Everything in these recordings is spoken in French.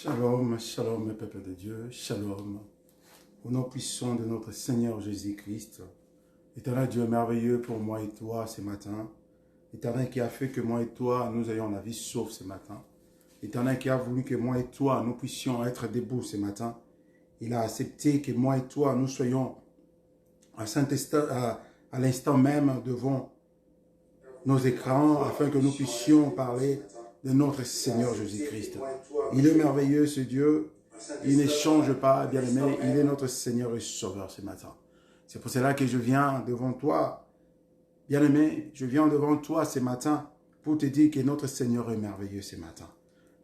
Shalom, shalom, peuple de Dieu, shalom. Au nom puissant de notre Seigneur Jésus-Christ, éternel Dieu merveilleux pour moi et toi ce matin, éternel qui a fait que moi et toi nous ayons la vie sauve ce matin, éternel qui a voulu que moi et toi nous puissions être debout ce matin, il a accepté que moi et toi nous soyons à l'instant même devant nos écrans afin que nous puissions parler de notre Seigneur Jésus-Christ. Il est merveilleux ce Dieu, il ne change pas, bien-aimé, il est notre Seigneur et Sauveur ce matin. C'est pour cela que je viens devant toi, bien-aimé, je viens devant toi ce matin pour te dire que notre Seigneur est merveilleux ce matin.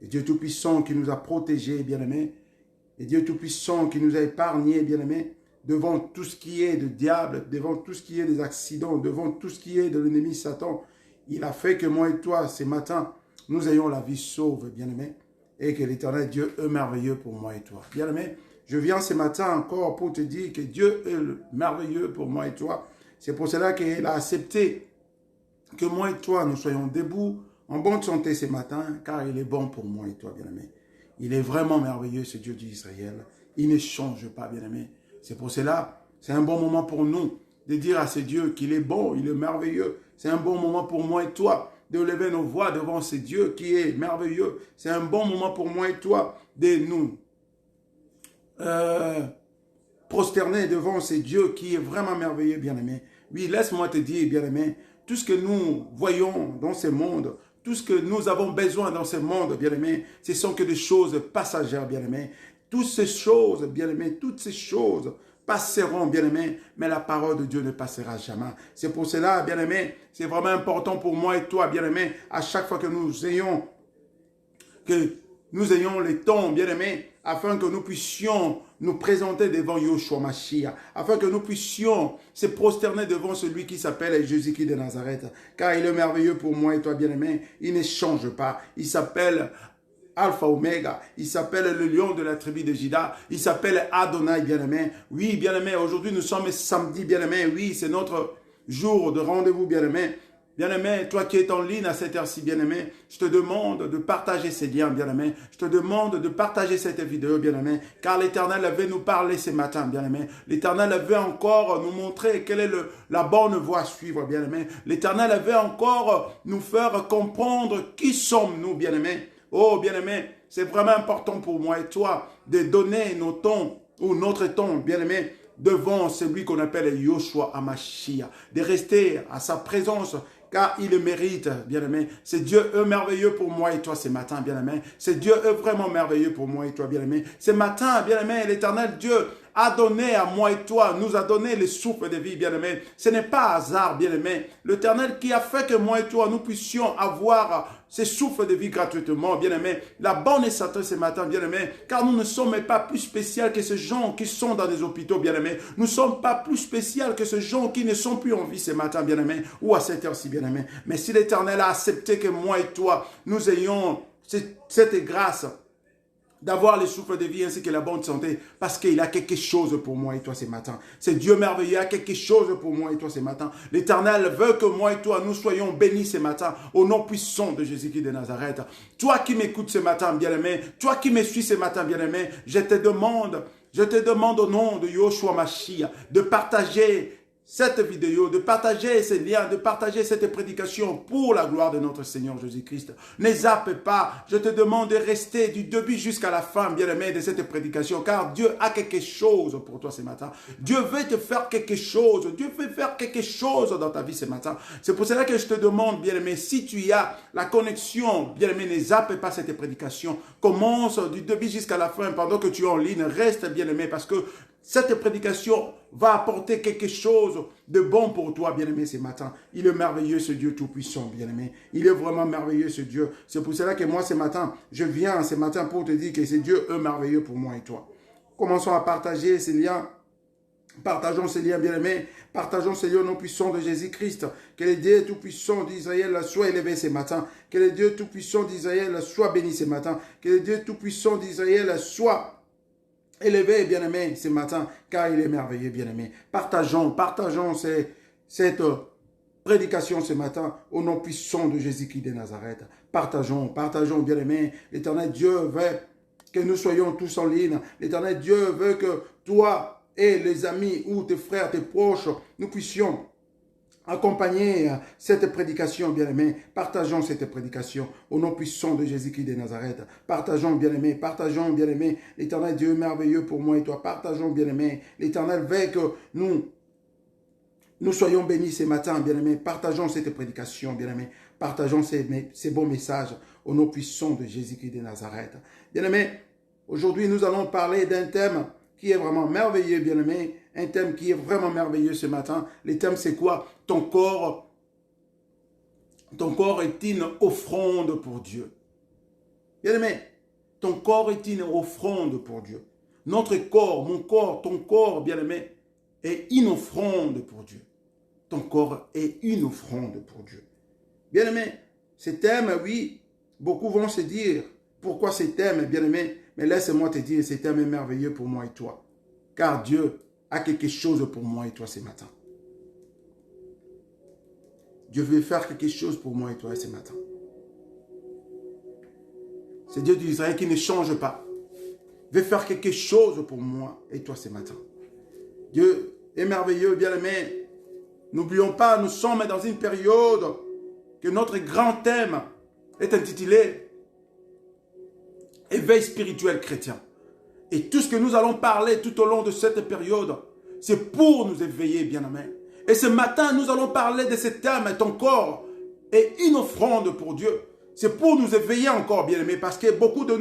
Le Dieu Tout-Puissant qui nous a protégés, bien-aimé, le Dieu Tout-Puissant qui nous a épargnés, bien-aimé, devant tout ce qui est de diable, devant tout ce qui est des accidents, devant tout ce qui est de l'ennemi Satan. Il a fait que moi et toi, ce matin, nous ayons la vie sauve, bien-aimé, et que l'Éternel Dieu est merveilleux pour moi et toi. Bien-aimé, je viens ce matin encore pour te dire que Dieu est merveilleux pour moi et toi. C'est pour cela qu'il a accepté que moi et toi, nous soyons debout, en bonne santé ce matin, car il est bon pour moi et toi, bien-aimé. Il est vraiment merveilleux, ce Dieu d'Israël. Il ne change pas, bien-aimé. C'est pour cela, c'est un bon moment pour nous de dire à ce Dieu qu'il est bon, il est merveilleux. C'est un bon moment pour moi et toi de lever nos voix devant ce Dieu qui est merveilleux. C'est un bon moment pour moi et toi de nous prosterner devant ce Dieu qui est vraiment merveilleux, bien-aimé. Oui, laisse-moi te dire, bien-aimé, tout ce que nous voyons dans ce monde, tout ce que nous avons besoin dans ce monde, bien-aimé, ce sont que des choses passagères, bien-aimé. Toutes ces choses, bien-aimé, toutes ces choses passeront, bien-aimé, mais la parole de Dieu ne passera jamais. C'est pour cela, bien-aimé, c'est vraiment important pour moi et toi, bien-aimé, à chaque fois que nous ayons le temps, bien-aimé, afin que nous puissions nous présenter devant Yoshua Mashiach, afin que nous puissions se prosterner devant celui qui s'appelle Jésus-Christ de Nazareth, car il est merveilleux pour moi et toi, bien-aimé, il ne change pas, il s'appelle Alpha Omega, il s'appelle le lion de la tribu de Juda, il s'appelle Adonai, bien-aimé. Oui, bien-aimé, aujourd'hui nous sommes samedi, bien-aimé, oui, c'est notre jour de rendez-vous, bien-aimé. Bien-aimé, toi qui es en ligne à cette heure-ci, bien-aimé, je te demande de partager ces liens, bien-aimé. Je te demande de partager cette vidéo, bien-aimé, car l'Éternel veut nous parler ce matin, bien-aimé. L'Éternel veut encore nous montrer quelle est la bonne voie à suivre, bien-aimé. L'Éternel veut encore nous faire comprendre qui sommes-nous, bien-aimé. Oh, bien-aimé, c'est vraiment important pour moi et toi de donner nos temps ou notre temps, bien-aimé, devant celui qu'on appelle Yoshua Hamashiach, de rester à sa présence, car il le mérite, bien-aimé. C'est Dieu est merveilleux pour moi et toi ce matin, bien-aimé. C'est Dieu est vraiment merveilleux pour moi et toi, bien-aimé. Ce matin, bien-aimé, l'Éternel Dieu a donné à moi et toi, nous a donné le souffle de vie, bien-aimé. Ce n'est pas hasard, bien-aimé. L'Éternel qui a fait que moi et toi, nous puissions avoir ce souffle de vie gratuitement, bien-aimé. La bonne santé ce matin, bien-aimé, car nous ne sommes pas plus spéciaux que ces gens qui sont dans des hôpitaux, bien-aimé. Nous ne sommes pas plus spéciaux que ces gens qui ne sont plus en vie ce matin, bien-aimé, ou à cette heure-ci, bien-aimé. Mais si l'Éternel a accepté que moi et toi, nous ayons cette grâce d'avoir le souffle de vie ainsi que la bonne santé, parce qu'il a quelque chose pour moi et toi ce matin. C'est Dieu merveilleux, il a quelque chose pour moi et toi ce matin. L'Éternel veut que moi et toi, nous soyons bénis ce matin, au nom puissant de Jésus-Christ de Nazareth. Toi qui m'écoutes ce matin, bien-aimé, toi qui me suis ce matin, bien-aimé, je te demande au nom de Yoshua Mashiach, de partager cette vidéo, de partager ces liens, de partager cette prédication pour la gloire de notre Seigneur Jésus-Christ. Ne zappe pas, je te demande de rester du début jusqu'à la fin, bien-aimé, de cette prédication, car Dieu a quelque chose pour toi ce matin. Dieu veut te faire quelque chose, Dieu veut faire quelque chose dans ta vie ce matin. C'est pour cela que je te demande, bien-aimé, si tu as la connexion, bien-aimé, ne zappe pas cette prédication. Commence du début jusqu'à la fin, pendant que tu es en ligne, reste, bien-aimé, parce que cette prédication va apporter quelque chose de bon pour toi, bien-aimé, ce matin. Il est merveilleux, ce Dieu tout-puissant, bien-aimé. Il est vraiment merveilleux, ce Dieu. C'est pour cela que moi, ce matin, je viens ce matin pour te dire que ce Dieu est merveilleux pour moi et toi. Commençons à partager ces liens. Partageons ces liens, bien-aimés. Partageons ces liens au nom puissant de Jésus-Christ. Que le Dieu tout-puissant d'Israël soit élevé ce matin. Que le Dieu tout-puissant d'Israël soit béni ce matin. Que le Dieu tout-puissant d'Israël soit élevé, bien-aimé, ce matin, car il est merveilleux, bien-aimé. Partageons cette prédication ce matin au nom puissant de Jésus-Christ de Nazareth. Partageons, bien-aimé. L'Éternel Dieu veut que nous soyons tous en ligne. L'Éternel Dieu veut que toi et les amis ou tes frères, tes proches, nous puissions accompagner cette prédication, bien-aimés. Partageons cette prédication au nom puissant de Jésus-Christ de Nazareth. Partageons, bien-aimés. Partageons, bien-aimés. L'Éternel Dieu est merveilleux pour moi et toi. Partageons, bien-aimés. L'Éternel veut que nous soyons bénis ce matin, bien-aimés. Partageons cette prédication, bien-aimés. Partageons ces bons messages au nom puissant de Jésus-Christ de Nazareth. Bien-aimés, aujourd'hui, nous allons parler d'un thème qui est vraiment merveilleux, bien-aimé. Un thème qui est vraiment merveilleux ce matin. Le thème, c'est quoi? Ton corps est une offrande pour Dieu. Bien-aimé, ton corps est une offrande pour Dieu. Notre corps, mon corps, ton corps, bien-aimé, est une offrande pour Dieu. Ton corps est une offrande pour Dieu. Bien-aimé, ce thème, oui, beaucoup vont se dire, pourquoi ce thème, bien-aimé? Mais laisse-moi te dire, ce thème est merveilleux pour moi et toi. Car Dieu a quelque chose pour moi et toi ce matin. Dieu veut faire quelque chose pour moi et toi ce matin. C'est Dieu d'Israël qui ne change pas. Il veut faire quelque chose pour moi et toi ce matin. Dieu est merveilleux, bien-aimé. N'oublions pas, nous sommes dans une période que notre grand thème est intitulé « Éveil spirituel chrétien ». Et tout ce que nous allons parler tout au long de cette période, c'est pour nous éveiller, bien-aimés. Et ce matin, nous allons parler de ce thème, ton corps est une offrande pour Dieu. C'est pour nous éveiller encore, bien-aimés, parce que beaucoup de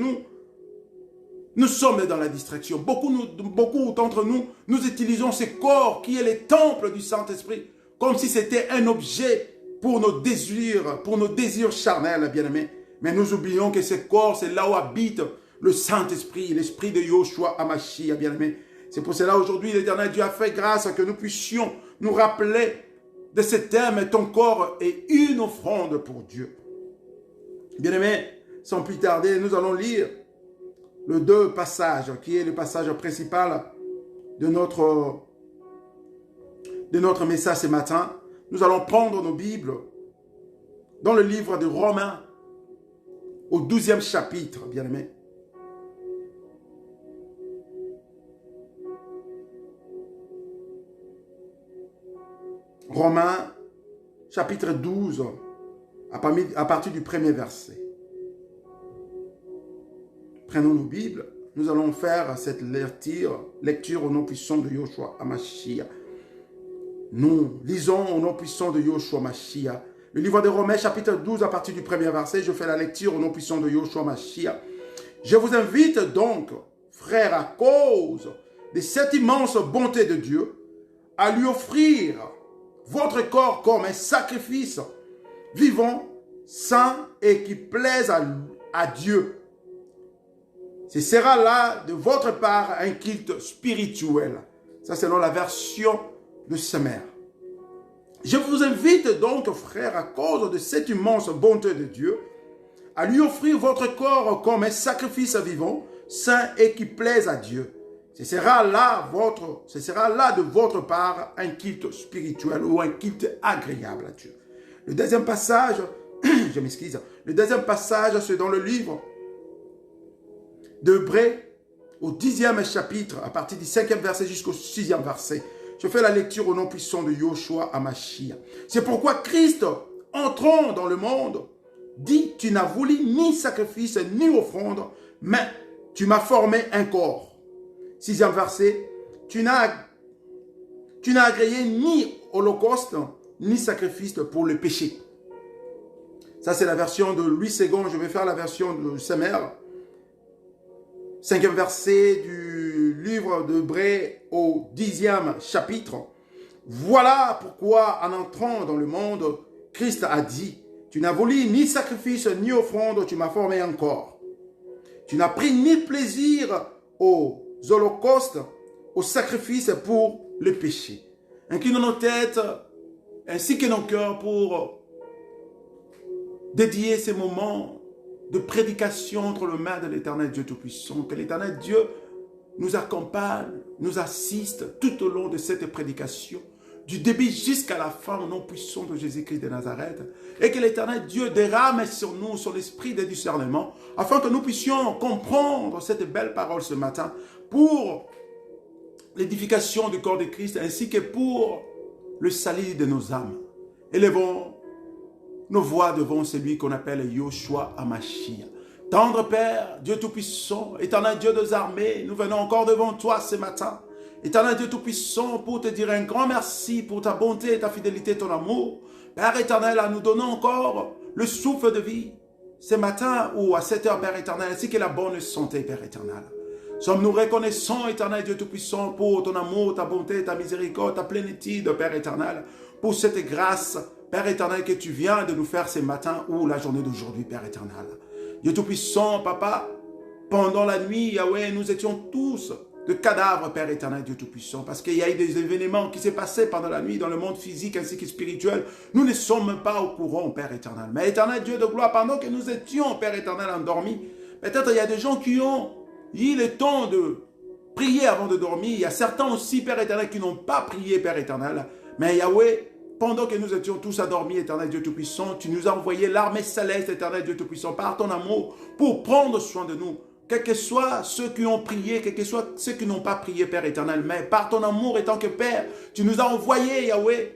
nous sommes dans la distraction. Beaucoup d'entre nous, nous utilisons ce corps qui est le temple du Saint-Esprit, comme si c'était un objet pour nos désirs charnels, bien-aimés. Mais nous oublions que ce corps, c'est là où habite le Saint-Esprit, l'Esprit de Yoshua Hamashiach, bien-aimé. C'est pour cela aujourd'hui, l'Éternel Dieu a fait grâce à que nous puissions nous rappeler de ce thème, ton corps est une offrande pour Dieu. Bien-aimé, sans plus tarder, nous allons lire le deux passages, qui est le passage principal de notre message ce matin. Nous allons prendre nos Bibles dans le livre de Romains, au 12e chapitre, bien-aimé. Romains, chapitre 12, à partir du premier verset. Prenons nos Bibles, nous allons faire cette lecture au nom puissant de Yoshua Hamashiach. Nous lisons au nom puissant de Yoshua Hamashiach. Le livre de Romains, chapitre 12, à partir du premier verset, je fais la lecture au nom puissant de Yoshua Hamashiach. Je vous invite donc, frères, à cause de cette immense bonté de Dieu, à lui offrir votre corps comme un sacrifice vivant, saint et qui plaise à Dieu. Ce sera là de votre part un culte spirituel. Ça, selon la version de Semer. Je vous invite donc, frères, à cause de cette immense bonté de Dieu, à lui offrir votre corps comme un sacrifice vivant, saint et qui plaise à Dieu. Ce sera là de votre part un culte spirituel ou un culte agréable à Dieu. Le deuxième passage, je m'excuse, le deuxième passage, c'est dans le livre d'Hébreux, au 10e chapitre, à partir du 5e verset jusqu'au 6e verset. Je fais la lecture au nom puissant de Yoshua Hamashiach. C'est pourquoi Christ, entrant dans le monde, dit, tu n'as voulu ni sacrifice ni offrande, mais tu m'as formé un corps. 6e verset, tu n'as agréé ni holocauste, ni sacrifice pour le péché. Ça, c'est la version de Louis II. Je vais faire la version de Semer. 5e verset du livre d'Hébreux au 10e chapitre. Voilà pourquoi, en entrant dans le monde, Christ a dit, tu n'as voulu ni sacrifice ni offrande, tu m'as formé un corps. Tu n'as pris ni plaisir aux holocaustes, aux sacrifices pour le péché. Inclinons nos têtes ainsi que nos cœurs pour dédier ces moments de prédication entre les mains de l'Éternel Dieu Tout-Puissant. Que l'Éternel Dieu nous accompagne, nous assiste tout au long de cette prédication. du début jusqu'à la fin, au nom puissant de Jésus-Christ de Nazareth. Et que l'Éternel Dieu dérame sur nous son esprit de discernement, afin que nous puissions comprendre cette belle parole ce matin, pour l'édification du corps de Christ, ainsi que pour le salut de nos âmes. Élevons nos voix devant celui qu'on appelle Yoshua Hamashia. Tendre Père, Dieu Tout-Puissant, éternel Dieu des armées, nous venons encore devant toi ce matin. Éternel Dieu Tout-Puissant, pour te dire un grand merci pour ta bonté, ta fidélité, ton amour. Père éternel, à nous donner encore le souffle de vie ce matin ou à cette heure, Père éternel, ainsi que la bonne santé, Père éternel. Sommes-nous reconnaissants, éternel Dieu Tout-Puissant, pour ton amour, ta bonté, ta miséricorde, ta plénitude, Père éternel, pour cette grâce, Père éternel, que tu viens de nous faire ce matin ou la journée d'aujourd'hui, Père éternel. Dieu Tout-Puissant, Papa, pendant la nuit, Yahweh, nous étions tous de cadavres, Père éternel, Dieu Tout-Puissant, parce qu'il y a eu des événements qui s'est passé pendant la nuit dans le monde physique ainsi que spirituel. Nous ne sommes pas au courant, Père éternel. Mais éternel Dieu de gloire, pendant que nous étions, Père éternel, endormis, peut-être il y a des gens qui ont eu le temps de prier avant de dormir. Il y a certains aussi, Père éternel, qui n'ont pas prié, Père éternel. Mais Yahweh, pendant que nous étions tous endormis, éternel Dieu Tout-Puissant, tu nous as envoyé l'armée céleste, éternel Dieu Tout-Puissant, par ton amour, pour prendre soin de nous. Quels que soient ceux qui ont prié, quels que soient ceux qui n'ont pas prié, Père éternel, mais par ton amour, et tant que Père, tu nous as envoyé, Yahweh,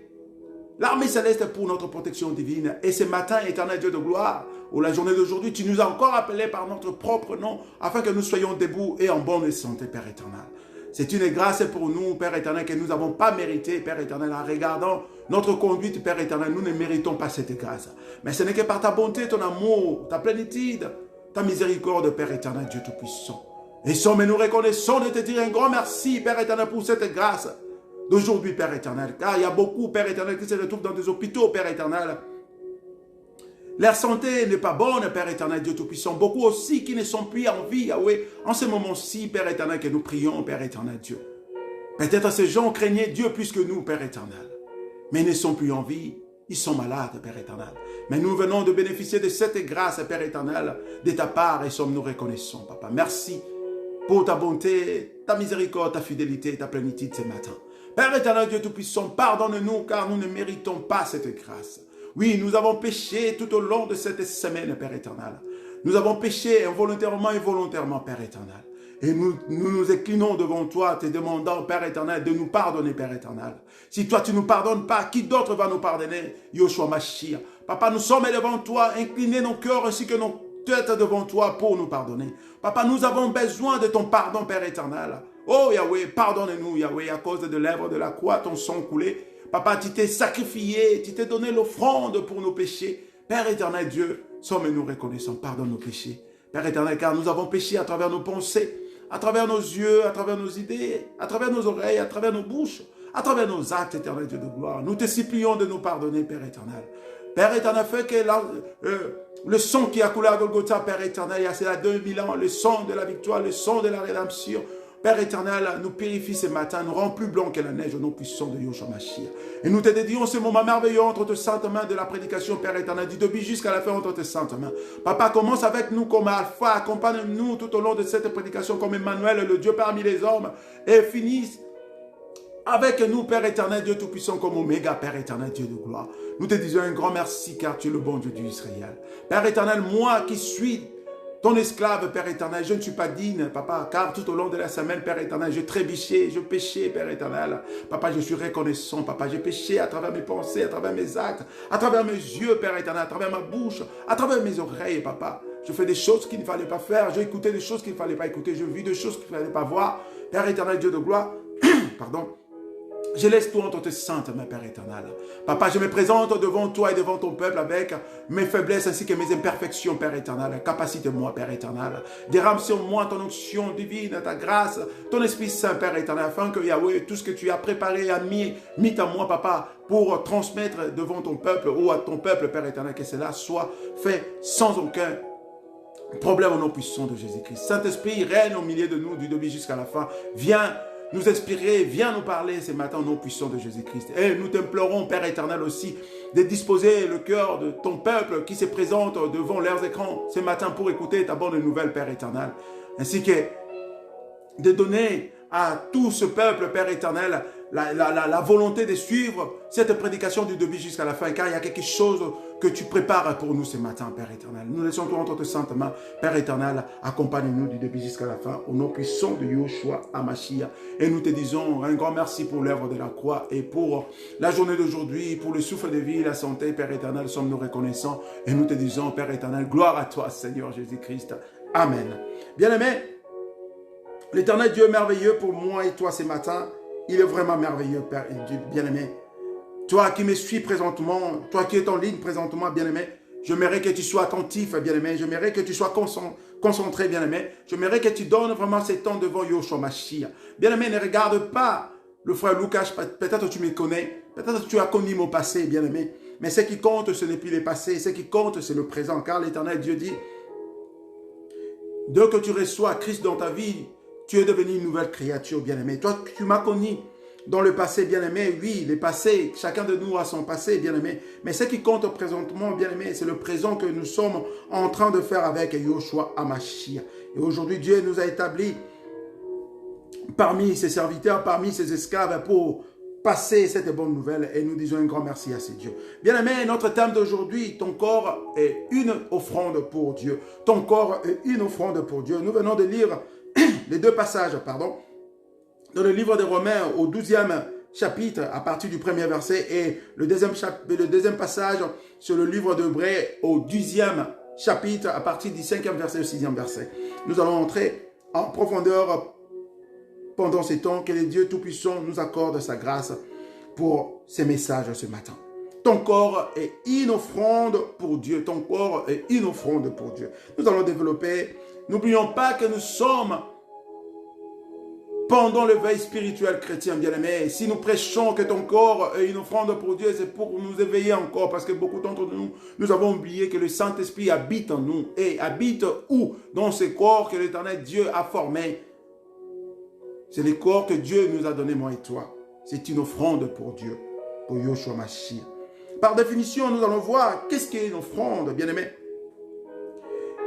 l'armée céleste pour notre protection divine. Et ce matin, éternel Dieu de gloire, ou la journée d'aujourd'hui, tu nous as encore appelés par notre propre nom, afin que nous soyons debout et en bonne santé, Père éternel. C'est une grâce pour nous, Père éternel, que nous n'avons pas mérité, Père éternel, en regardant notre conduite, Père éternel. Nous ne méritons pas cette grâce. Mais ce n'est que par ta bonté, ton amour, ta plénitude, ta miséricorde, Père éternel, Dieu Tout-Puissant. Et nous reconnaissons de te dire un grand merci, Père éternel, pour cette grâce d'aujourd'hui, Père éternel. Car il y a beaucoup, Père éternel, qui se retrouvent dans des hôpitaux, Père éternel. Leur santé n'est pas bonne, Père éternel, Dieu Tout-Puissant. Beaucoup aussi qui ne sont plus en vie, Yahweh. En ce moment-ci, Père éternel, que nous prions, Père éternel, Dieu. Peut-être ces gens craignaient Dieu plus que nous, Père éternel. Mais ils ne sont plus en vie. Ils sont malades, Père éternel. Mais nous venons de bénéficier de cette grâce, Père éternel, de ta part, et sommes-nous reconnaissants, Papa. Merci pour ta bonté, ta miséricorde, ta fidélité, ta plénitude ce matin. Père éternel, Dieu Tout-Puissant, pardonne-nous, car nous ne méritons pas cette grâce. Oui, nous avons péché tout au long de cette semaine, Père éternel. Nous avons péché involontairement et volontairement, Père éternel. Et nous inclinons devant toi, te demandant, Père éternel, de nous pardonner, Père éternel. Si toi, tu ne nous pardonnes pas, qui d'autre va nous pardonner? Yoshua Mashiach. Papa, nous sommes devant toi, inclinez nos cœurs ainsi que nos têtes devant toi pour nous pardonner. Papa, nous avons besoin de ton pardon, Père éternel. Oh Yahweh, pardonne-nous, Yahweh, à cause de l'œuvre de la croix, ton sang coulé. Papa, tu t'es sacrifié, tu t'es donné l'offrande pour nos péchés. Père éternel Dieu, sommes-nous reconnaissants, pardonne nos péchés. Père éternel, car nous avons péché à travers nos pensées, à travers nos yeux, à travers nos idées, à travers nos oreilles, à travers nos bouches, à travers nos actes, éternel Dieu de gloire. Nous te supplions de nous pardonner, Père éternel. Père éternel, fais que le sang qui a coulé à Golgotha, Père éternel, il y a cela 2000 ans, le sang de la victoire, le sang de la rédemption, Père éternel, nous purifie ce matin, nous rend plus blanc que la neige au nom puissant de Yoshua Mashiach. Et nous te dédions ce moment merveilleux entre tes saintes mains de la prédication, Père éternel, du début jusqu'à la fin entre tes saintes mains. Papa, commence avec nous comme Alpha, accompagne-nous tout au long de cette prédication comme Emmanuel, le Dieu parmi les hommes, et finisse avec nous, Père éternel, Dieu tout-puissant comme Oméga, Père éternel, Dieu de gloire. Nous te disons un grand merci car tu es le bon Dieu d'Israël. Père éternel, moi qui suis ton esclave, Père éternel, je ne suis pas digne, Papa, car tout au long de la semaine, Père éternel, je trébuchais, je péchais, Père éternel. Papa, je suis reconnaissant, Papa, j'ai péché à travers mes pensées, à travers mes actes, à travers mes yeux, Père éternel, à travers ma bouche, à travers mes oreilles, Papa. Je fais des choses qu'il ne fallait pas faire, j'ai écouté des choses qu'il ne fallait pas écouter, je vis des choses qu'il ne fallait pas voir. Père éternel, Dieu de gloire, pardon. Je laisse tout entre tes saintes, ma Père éternel. Papa, je me présente devant toi et devant ton peuple avec mes faiblesses ainsi que mes imperfections, Père éternel. Capacite-moi, Père éternel. Dérame sur moi ton onction divine, ta grâce, ton Esprit Saint, Père éternel, afin que Yahweh, tout ce que tu as préparé et mis à moi, Papa, pour transmettre devant ton peuple ou à ton peuple, Père éternel, que cela soit fait sans aucun problème au nom puissant de Jésus-Christ. Saint-Esprit, règne au milieu de nous du début jusqu'à la fin. Viens nous inspirer, viens nous parler ce matin au nom puissant de Jésus-Christ. Et nous t'implorons, Père éternel aussi, de disposer le cœur de ton peuple qui se présente devant leurs écrans ce matin pour écouter ta bonne nouvelle, Père éternel. Ainsi que de donner à tout ce peuple, Père éternel, la volonté de suivre cette prédication du début jusqu'à la fin, car il y a quelque chose que tu prépares pour nous ce matin, Père éternel. Nous laissons tout entre tes saintes mains. Père éternel, accompagne-nous du début jusqu'à la fin, au nom puissant de Yoshua HaMashiach. Et nous te disons un grand merci pour l'œuvre de la croix et pour la journée d'aujourd'hui, pour le souffle de vie, la santé, Père éternel, sommes-nous reconnaissants. Et nous te disons, Père éternel, gloire à toi, Seigneur Jésus-Christ. Amen. Bien-aimé, l'Éternel Dieu est merveilleux pour moi et toi ce matin. Il est vraiment merveilleux, Père bien-aimé. Toi qui me suis présentement, toi qui es en ligne présentement, bien-aimé, j'aimerais que tu sois attentif, bien-aimé. J'aimerais que tu sois concentré, bien-aimé. J'aimerais que tu donnes vraiment ce temps devant Yoshua Mashiach. Bien-aimé, ne regarde pas le frère Lucas. Peut-être tu me connais. Peut-être tu as connu mon passé, bien-aimé. Mais ce qui compte, ce n'est plus le passé. Ce qui compte, c'est le présent. Car l'Éternel Dieu dit, dès que tu reçois Christ dans ta vie, tu es devenu une nouvelle créature, bien-aimé. Toi, tu m'as connu dans le passé, bien-aimé. Oui, le passé, chacun de nous a son passé, bien-aimé. Mais ce qui compte présentement, bien-aimé, c'est le présent que nous sommes en train de faire avec Yoshua HaMashiach. Et aujourd'hui, Dieu nous a établis parmi ses serviteurs, parmi ses esclaves, pour passer cette bonne nouvelle. Et nous disons un grand merci à ces dieux. Bien-aimé, notre thème d'aujourd'hui, ton corps est une offrande pour Dieu. Ton corps est une offrande pour Dieu. Nous venons de lire les deux passages, dans le livre des Romains au 12e chapitre à partir du premier verset et le deuxième passage sur le livre d'Hébreux au 10e chapitre à partir du 5e verset au 6e verset. Nous allons entrer en profondeur pendant ces temps. Que le Dieu Tout-Puissant nous accorde sa grâce pour ces messages ce matin. Ton corps est une offrande pour Dieu. Ton corps est une offrande pour Dieu. Nous allons développer. N'oublions pas que nous sommes pendant le veille spirituel chrétien, bien-aimé. Si nous prêchons que ton corps est une offrande pour Dieu, c'est pour nous éveiller encore. Parce que beaucoup d'entre nous, nous avons oublié que le Saint-Esprit habite en nous. Et habite où? Dans ce corps que l'Éternel Dieu a formé. C'est le corps que Dieu nous a donné, moi et toi. C'est une offrande pour Dieu, pour Yoshua Mashiach. Par définition, nous allons voir qu'est-ce qu'est une offrande, bien-aimé.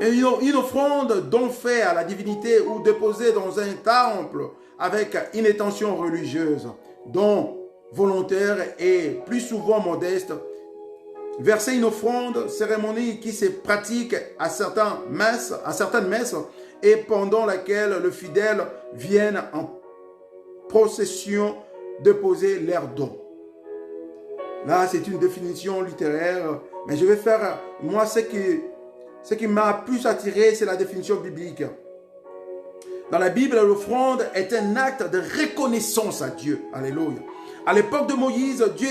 Une offrande don fait à la divinité ou déposée dans un temple avec une intention religieuse, don volontaire et plus souvent modeste. Verser une offrande, cérémonie qui se pratique à certaines messes et pendant laquelle le fidèle viennent en procession déposer leurs dons. Là, c'est une définition littéraire, mais je vais faire, moi, ce qui m'a plus attiré, c'est la définition biblique. Dans la Bible, l'offrande est un acte de reconnaissance à Dieu. Alléluia. À l'époque de Moïse, Dieu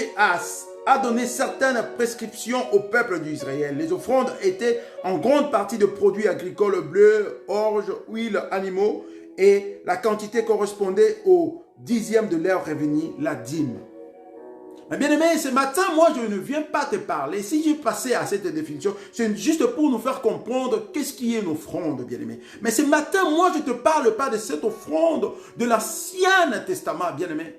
a donné certaines prescriptions au peuple d'Israël. Les offrandes étaient en grande partie de produits agricoles, bleu, orge, huile, animaux, et la quantité correspondait au 10e de leur revenu, la dîme. Mais bien aimé, ce matin, moi, je ne viens pas te parler. Si j'ai passé à cette définition, c'est juste pour nous faire comprendre qu'est-ce qui est une offrande, bien aimé. Mais ce matin, moi, je ne te parle pas de cette offrande de l'Ancien Testament, bien aimé.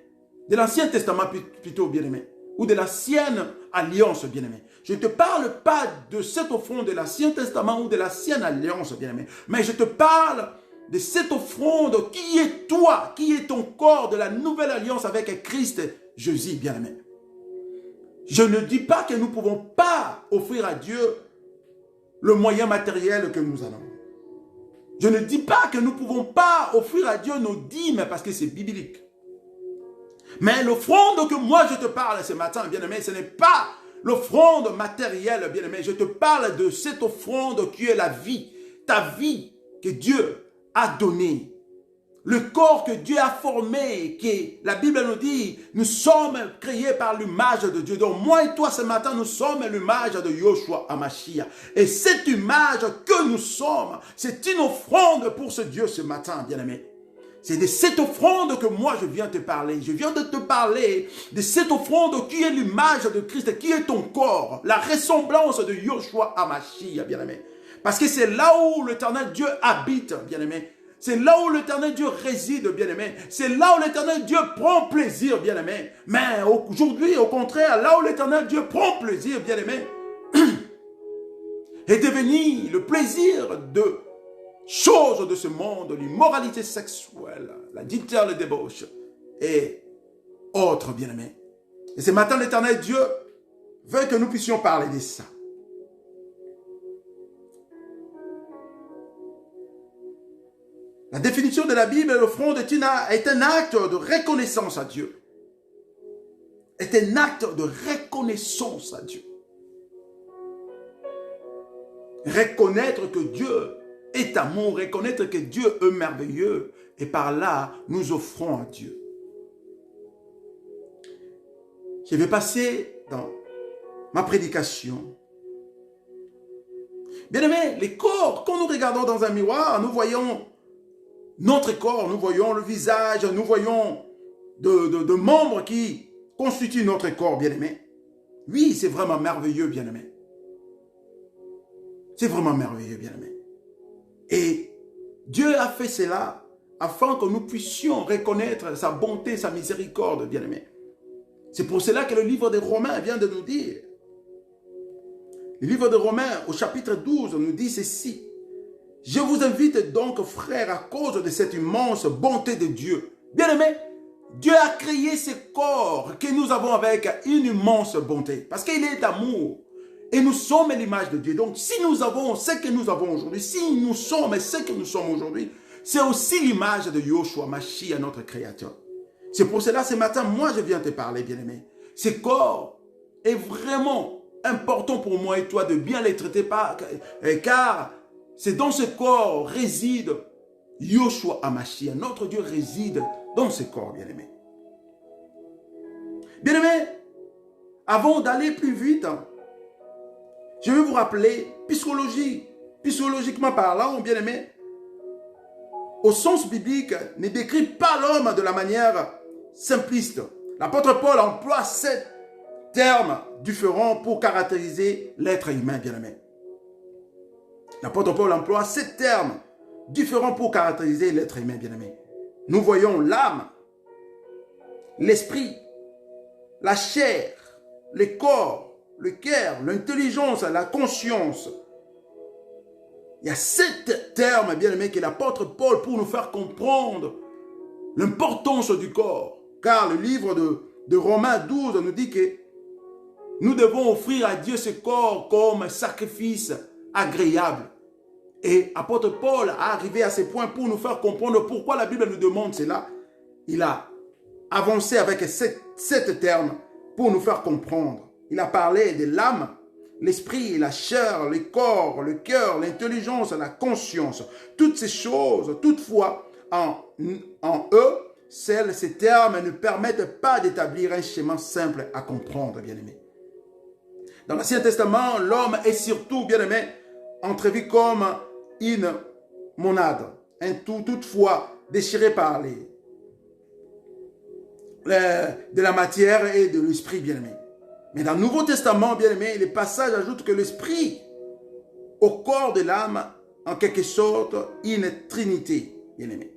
De l'Ancien Testament plutôt, bien aimé. Ou de l'Ancienne Alliance, bien aimé. Je ne te parle pas de cette offrande de l'Ancien Testament ou de l'Ancienne Alliance, bien aimé. Mais je te parle de cette offrande qui est toi, qui est ton corps de la nouvelle alliance avec Christ Jésus, bien aimé. Je ne dis pas que nous ne pouvons pas offrir à Dieu le moyen matériel que nous avons. Je ne dis pas que nous ne pouvons pas offrir à Dieu nos dîmes parce que c'est biblique. Mais l'offrande que moi je te parle ce matin, bien-aimé, ce n'est pas l'offrande matérielle, bien-aimé. Je te parle de cette offrande qui est la vie, ta vie que Dieu a donnée. Le corps que Dieu a formé, que la Bible nous dit, nous sommes créés par l'image de Dieu. Donc moi et toi ce matin, nous sommes l'image de Yoshua HaMashiach. Et cette image que nous sommes, c'est une offrande pour ce Dieu ce matin, bien-aimé. C'est de cette offrande que moi je viens te parler. Je viens de te parler de cette offrande qui est l'image de Christ, qui est ton corps, la ressemblance de Yoshua HaMashiach, bien-aimé. Parce que c'est là où l'Éternel Dieu habite, bien-aimé. C'est là où l'Éternel Dieu réside, bien-aimé. C'est là où l'Éternel Dieu prend plaisir, bien-aimé. Mais aujourd'hui, au contraire, là où l'Éternel Dieu prend plaisir, bien-aimé, est devenu le plaisir de choses de ce monde, l'immoralité sexuelle, la dictature, le débauche et autre, bien-aimé. Et ce matin, l'Éternel Dieu veut que nous puissions parler de ça. La définition de la Bible, l'offrande est un acte de reconnaissance à Dieu. Est un acte de reconnaissance à Dieu. Reconnaître que Dieu est amour, reconnaître que Dieu est merveilleux. Et par là, nous offrons à Dieu. Je vais passer dans ma prédication. Bien-aimés, les corps, quand nous regardons dans un miroir, nous voyons notre corps, nous voyons le visage, nous voyons de membres qui constituent notre corps, bien-aimé. Oui, c'est vraiment merveilleux, bien-aimé. C'est vraiment merveilleux, bien-aimé. Et Dieu a fait cela afin que nous puissions reconnaître sa bonté, sa miséricorde, bien-aimé. C'est pour cela que le livre des Romains vient de nous dire. Le livre de Romains, au chapitre 12, nous dit ceci. Je vous invite donc, frères, à cause de cette immense bonté de Dieu. Bien-aimé, Dieu a créé ce corps que nous avons avec une immense bonté. Parce qu'il est amour. Et nous sommes l'image de Dieu. Donc, si nous avons ce que nous avons aujourd'hui, si nous sommes ce que nous sommes aujourd'hui, c'est aussi l'image de Yoshua Mashiach, notre Créateur. C'est pour cela, ce matin, moi, je viens te parler, bien-aimé. Ce corps est vraiment important pour moi et toi de bien les traiter, car c'est dans ce corps réside Yoshua Mashiach. Notre Dieu réside dans ce corps, bien-aimé. Bien-aimé, avant d'aller plus vite, je vais vous rappeler, psychologiquement parlant, bien-aimé, au sens biblique, ne décrit pas l'homme de la manière simpliste. L'apôtre Paul emploie 7 termes différents pour caractériser l'être humain, bien-aimé. L'apôtre Paul emploie 7 termes différents pour caractériser l'être humain, bien-aimé. Nous voyons l'âme, l'esprit, la chair, le corps, le cœur, l'intelligence, la conscience. Il y a 7 termes, bien-aimés, que l'apôtre Paul pour nous faire comprendre l'importance du corps. Car le livre de Romains 12 nous dit que nous devons offrir à Dieu ce corps comme sacrifice agréable. Et l'apôtre Paul a arrivé à ce point pour nous faire comprendre pourquoi la Bible nous demande cela. Il a avancé avec 7 termes pour nous faire comprendre. Il a parlé de l'âme, l'esprit, la chair, le corps, le cœur, l'intelligence, la conscience. Toutes ces choses, toutefois, en eux, ces termes ne permettent pas d'établir un schéma simple à comprendre, bien-aimé. Dans l'Ancien Testament, l'homme est surtout, bien-aimé, entrevu comme une monade, un tout, toutefois déchiré par de la matière et de l'esprit, bien-aimé. Mais dans le Nouveau Testament, bien-aimé, les passages ajoutent que l'esprit, au corps de l'âme, en quelque sorte, une trinité, bien-aimé.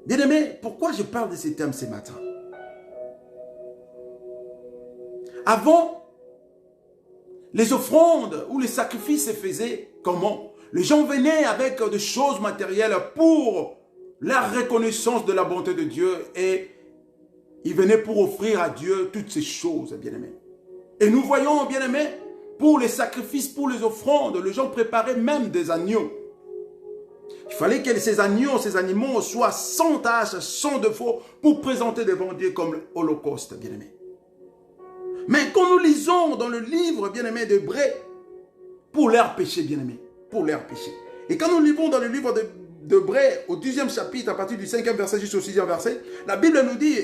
Bien-aimé, pourquoi je parle de ces termes ce matin? Avant, les offrandes ou les sacrifices se faisaient comment? Les gens venaient avec des choses matérielles pour la reconnaissance de la bonté de Dieu et ils venaient pour offrir à Dieu toutes ces choses, bien-aimés. Et nous voyons, bien-aimés, pour les sacrifices, pour les offrandes, les gens préparaient même des agneaux. Il fallait que ces agneaux, ces animaux soient sans tache, sans défaut, pour présenter devant Dieu comme l'Holocauste, bien-aimés. Mais quand nous lisons dans le livre, bien-aimé, d'Hébreux, pour leur péché, bien-aimé, pour leur péché. Et quand nous lisons dans le livre d'Hébreux, au 10e chapitre, à partir du 5e verset jusqu'au 6e verset, la Bible nous dit,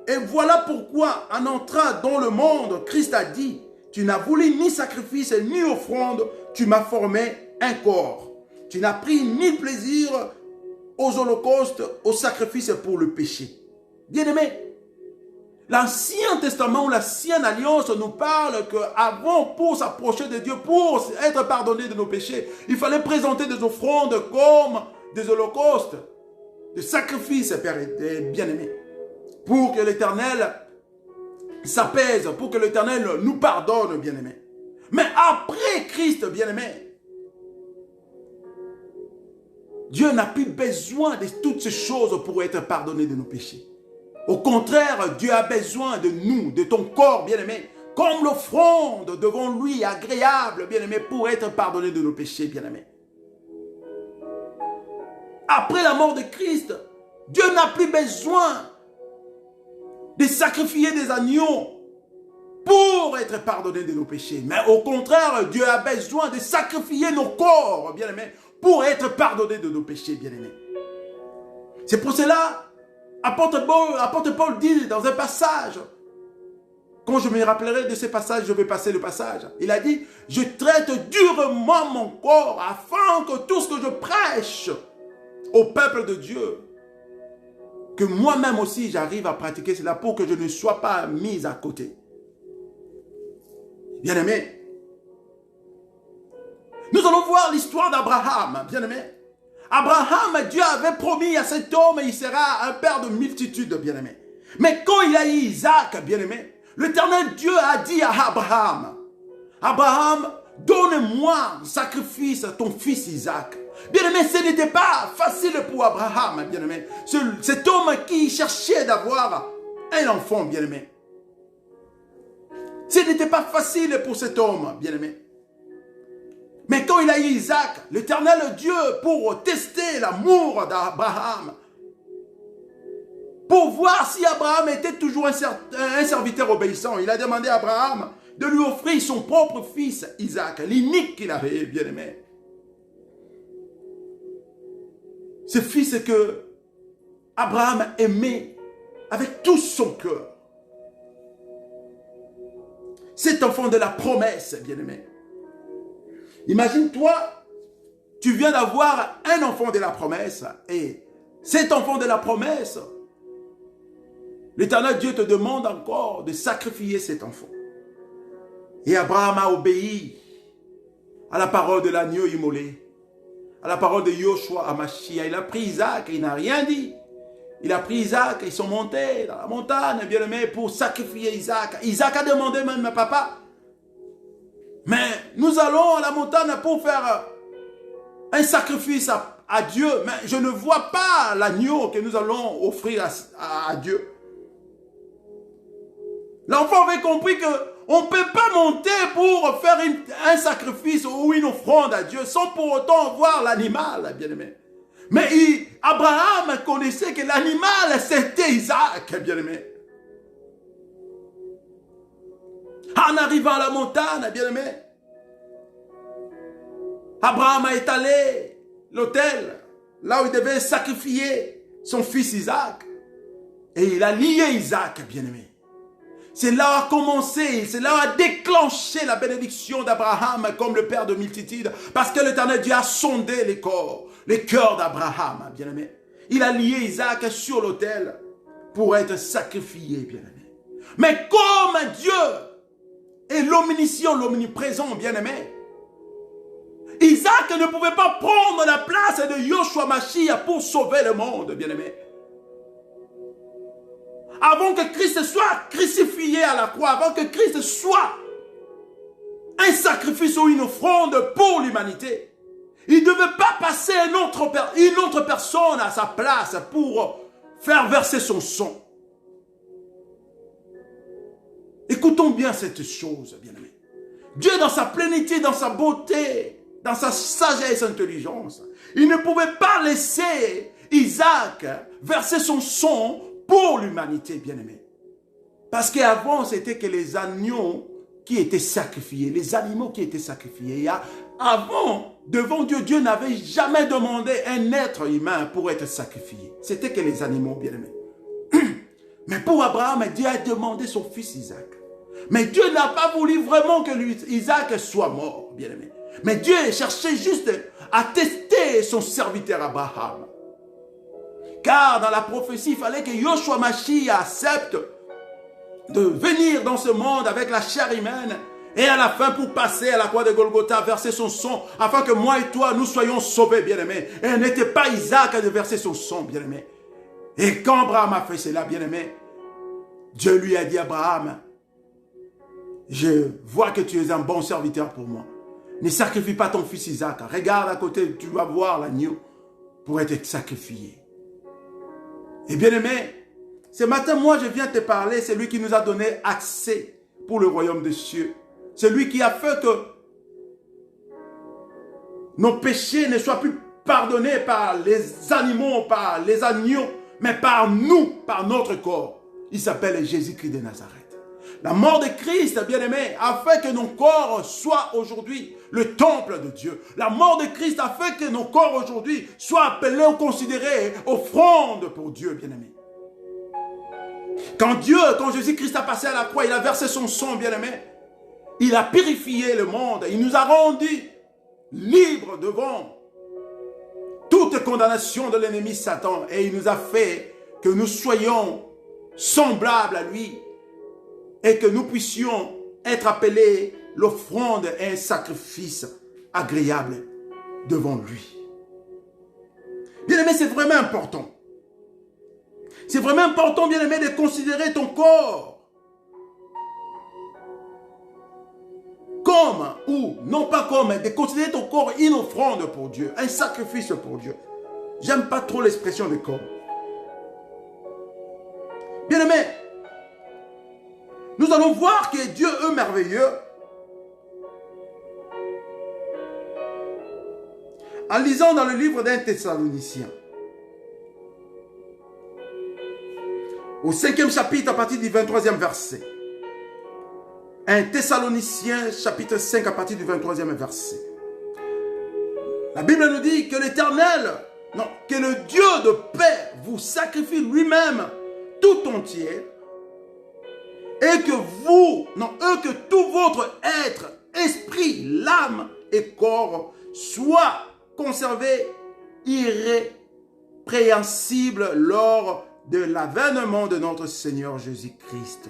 et voilà pourquoi, en entrant dans le monde, Christ a dit, tu n'as voulu ni sacrifice, ni offrande, tu m'as formé un corps. Tu n'as pris ni plaisir aux holocaustes, aux sacrifices pour le péché. Bien-aimé, l'Ancien Testament ou l'Ancienne Alliance nous parle qu'avant, pour s'approcher de Dieu, pour être pardonné de nos péchés, il fallait présenter des offrandes comme des holocaustes, des sacrifices, Père bien-aimé, pour que l'Éternel s'apaise, pour que l'Éternel nous pardonne, bien-aimé. Mais après Christ, bien-aimé, Dieu n'a plus besoin de toutes ces choses pour être pardonné de nos péchés. Au contraire, Dieu a besoin de nous, de ton corps, bien-aimé, comme l'offrande devant lui, agréable, bien-aimé, pour être pardonné de nos péchés, bien-aimé. Après la mort de Christ, Dieu n'a plus besoin de sacrifier des agneaux pour être pardonné de nos péchés. Mais au contraire, Dieu a besoin de sacrifier nos corps, bien-aimés, pour être pardonné de nos péchés, bien-aimés. C'est pour cela, apôtre Paul dit dans un passage, quand je me rappellerai de ce passage, je vais passer le passage. Il a dit, je traite durement mon corps afin que tout ce que je prêche au peuple de Dieu, que moi-même aussi j'arrive à pratiquer cela pour que je ne sois pas mis à côté. Bien-aimé, nous allons voir l'histoire d'Abraham, bien-aimé. Abraham, Dieu avait promis à cet homme, il sera un père de multitudes, bien-aimé. Mais quand il a eu Isaac, bien-aimé, l'Éternel Dieu a dit à Abraham, Abraham, donne-moi en sacrifice ton fils Isaac. Bien-aimé, ce n'était pas facile pour Abraham, bien-aimé. Cet homme qui cherchait d'avoir un enfant, bien-aimé. Ce n'était pas facile pour cet homme, bien-aimé. Mais quand il a eu Isaac, l'Éternel Dieu, pour tester l'amour d'Abraham, pour voir si Abraham était toujours un serviteur obéissant, il a demandé à Abraham de lui offrir son propre fils Isaac, l'unique qu'il avait, bien-aimé. Ce fils que Abraham aimait avec tout son cœur. Cet enfant de la promesse, bien-aimé. Imagine-toi, tu viens d'avoir un enfant de la promesse et cet enfant de la promesse, l'Éternel Dieu te demande encore de sacrifier cet enfant. Et Abraham a obéi à la parole de l'agneau immolé, à la parole de Yoshua Amashia. Il a pris Isaac et il n'a rien dit. Il a pris Isaac et ils sont montés dans la montagne, bien-aimé, pour sacrifier Isaac. Isaac a demandé même à papa, mais nous allons à la montagne pour faire un sacrifice à Dieu, mais je ne vois pas l'agneau que nous allons offrir à Dieu. L'enfant avait compris qu'on ne peut pas monter pour faire un sacrifice ou une offrande à Dieu sans pour autant voir l'animal, bien-aimé. Mais Abraham connaissait que l'animal, c'était Isaac, bien-aimé. En arrivant à la montagne, bien-aimé, Abraham a étalé l'autel, là où il devait sacrifier son fils Isaac. Et il a lié Isaac, bien-aimé. C'est là où a commencé, c'est là où a déclenché la bénédiction d'Abraham comme le père de multitudes. Parce que l'Éternel Dieu a sondé les cœurs d'Abraham, bien-aimé. Il a lié Isaac sur l'autel pour être sacrifié, bien-aimé. Mais comme Dieu est l'omniscient, l'omniprésent, bien-aimé, Isaac ne pouvait pas prendre la place de Yoshua Mashiach pour sauver le monde, bien-aimé. Avant que Christ soit crucifié à la croix, avant que Christ soit un sacrifice ou une offrande pour l'humanité, il ne devait pas passer une autre personne à sa place pour faire verser son sang. Écoutons bien cette chose, bien-aimé. Dieu, dans sa plénitude, dans sa beauté, dans sa sagesse et intelligence, il ne pouvait pas laisser Isaac verser son sang pour l'humanité, bien-aimé. Parce qu'avant, c'était que les agneaux qui étaient sacrifiés, les animaux qui étaient sacrifiés. Avant, devant Dieu, Dieu n'avait jamais demandé un être humain pour être sacrifié. C'était que les animaux, bien-aimés. Mais pour Abraham, Dieu a demandé son fils Isaac. Mais Dieu n'a pas voulu vraiment que Isaac soit mort, bien-aimé. Mais Dieu cherchait juste à tester son serviteur Abraham. Car dans la prophétie, il fallait que Yoshua Mashiach accepte de venir dans ce monde avec la chair humaine et à la fin pour passer à la croix de Golgotha, verser son sang, afin que moi et toi, nous soyons sauvés, bien-aimés. Et il n'était pas Isaac de verser son sang, bien-aimé. Et quand Abraham a fait cela, bien-aimé, Dieu lui a dit, Abraham, je vois que tu es un bon serviteur pour moi. Ne sacrifie pas ton fils Isaac. Regarde à côté, tu vas voir l'agneau pour être sacrifié. Et bien aimé, Ce matin, moi, je viens te parler. C'est lui qui nous a donné accès pour le royaume des cieux. C'est lui qui a fait que nos péchés ne soient plus pardonnés par les animaux, par les agneaux, mais par nous, par notre corps. Il s'appelle Jésus-Christ de Nazareth. La mort de Christ, bien-aimé, a fait que nos corps soient aujourd'hui le temple de Dieu. La mort de Christ a fait que nos corps aujourd'hui soient appelés ou considérés offrande pour Dieu, bien-aimé. Quand Jésus-Christ a passé à la croix, il a versé son sang, bien-aimé. Il a purifié le monde. Il nous a rendus libres devant toute condamnation de l'ennemi Satan. Et il nous a fait que nous soyons semblables à lui. Et que nous puissions être appelés l'offrande et un sacrifice agréable devant lui. Bien-aimé, c'est vraiment important. C'est vraiment important, bien-aimé, de considérer ton corps comme, ou non pas comme, mais de considérer ton corps une offrande pour Dieu, un sacrifice pour Dieu. J'aime pas trop l'expression de corps. Bien-aimé, nous allons voir que Dieu est merveilleux en lisant dans le livre d'un Thessalonicien. Au 5e chapitre, à partir du 23e verset. Un Thessalonicien, chapitre 5, à partir du 23e verset. La Bible nous dit que l'Éternel, non, que le Dieu de paix vous sacrifie lui-même tout entier, et que vous, non, que tout votre être, esprit, l'âme et corps soient conservés irrépréhensibles lors de l'avènement de notre Seigneur Jésus-Christ.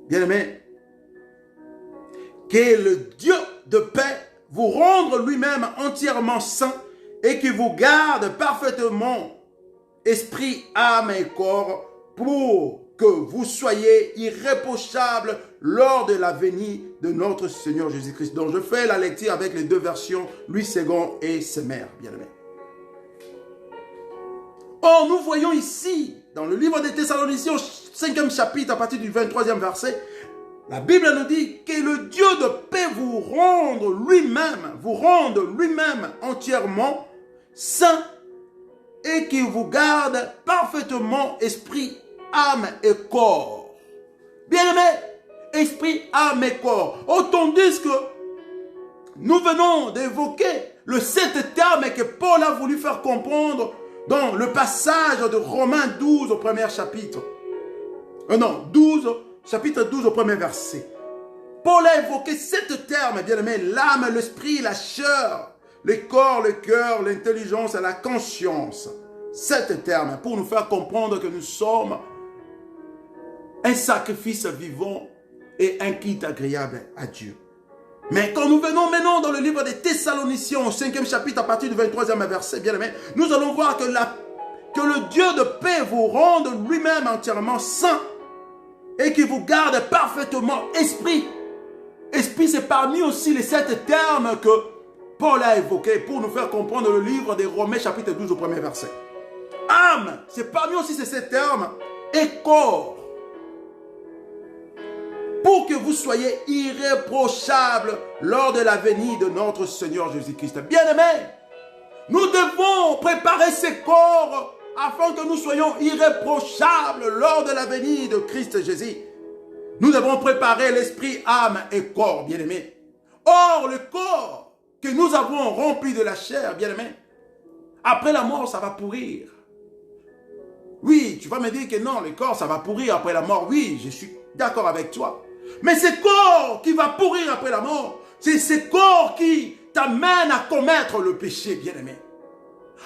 Bien-aimés, que le Dieu de paix vous rende lui-même entièrement saint et qui vous garde parfaitement esprit, âme et corps pour que vous soyez irréprochables lors de la venue de notre Seigneur Jésus-Christ. Donc je fais la lecture avec les deux versions, Louis II et Semer, bien-aimés. Or, nous voyons ici, dans le livre des Thessaloniciens, 5e chapitre, à partir du 23e verset, la Bible nous dit que le Dieu de paix vous rende lui-même entièrement saint et qui vous garde parfaitement esprit, âme et corps. Bien-aimé, esprit, âme et corps. Autant dire que nous venons d'évoquer le 7 termes que Paul a voulu faire comprendre dans le passage de Romains 12 au premier chapitre. Chapitre 12 au premier verset. Paul a évoqué 7 termes, bien-aimé, l'âme, l'esprit, la chair, le corps, le cœur, l'intelligence et la conscience. 7 termes pour nous faire comprendre que nous sommes un sacrifice vivant et un culte agréable à Dieu. Mais quand nous venons maintenant dans le livre des Thessaloniciens, au 5e chapitre, à partir du 23e verset, bien aimé, nous allons voir que le Dieu de paix vous rende lui-même entièrement saint et qui vous garde parfaitement esprit. Esprit, c'est parmi aussi les 7 termes que Paul a évoqués pour nous faire comprendre le livre des Romains, chapitre 12, au premier verset. Âme, c'est parmi aussi ces 7 termes. Et corps, pour que vous soyez irréprochables lors de la venue de notre Seigneur Jésus-Christ. Bien-aimés, nous devons préparer ces corps afin que nous soyons irréprochables lors de la venue de Christ Jésus. Nous devons préparer l'esprit, âme et corps, bien-aimés. Or, le corps que nous avons rempli de la chair, bien-aimés, après la mort, ça va pourrir. Oui, tu vas me dire que non, le corps, ça va pourrir après la mort. Oui, je suis d'accord avec toi. Mais ce corps qui va pourrir après la mort, c'est ce corps qui t'amène à commettre le péché, bien-aimé.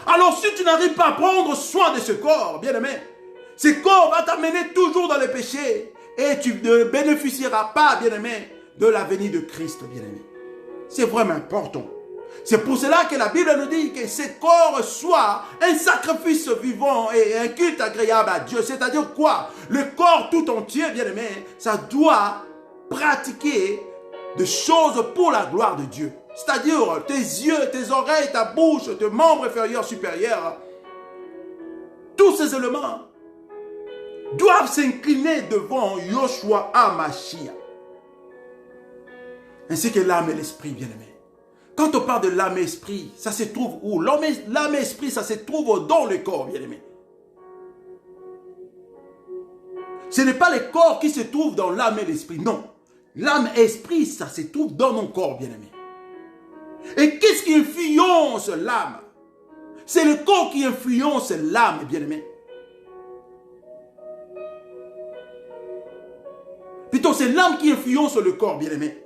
Alors, si tu n'arrives pas à prendre soin de ce corps, bien-aimé, ce corps va t'amener toujours dans le péché et tu ne bénéficieras pas, bien-aimé, de la venue de Christ, bien-aimé. C'est vraiment important. C'est pour cela que la Bible nous dit que ce corps soit un sacrifice vivant et un culte agréable à Dieu. C'est-à-dire quoi? Le corps tout entier, bien-aimé, ça doit pratiquer des choses pour la gloire de Dieu. c'est-à-dire tes yeux, tes oreilles, ta bouche, tes membres inférieurs, supérieurs, tous ces éléments doivent s'incliner devant Yoshua HaMashiach. Ainsi que l'âme et l'esprit, bien-aimés. Quand on parle de l'âme et l'esprit, ça se trouve où? L'âme et l'esprit, ça se trouve dans le corps, bien-aimés. Ce n'est pas le corps qui se trouve dans l'âme et l'esprit, non. L'âme et l'esprit, ça se trouve dans mon corps, bien-aimé. Et qu'est-ce qui influence l'âme? C'est le corps qui influence l'âme, bien-aimé. Plutôt, c'est l'âme qui influence le corps, bien-aimé.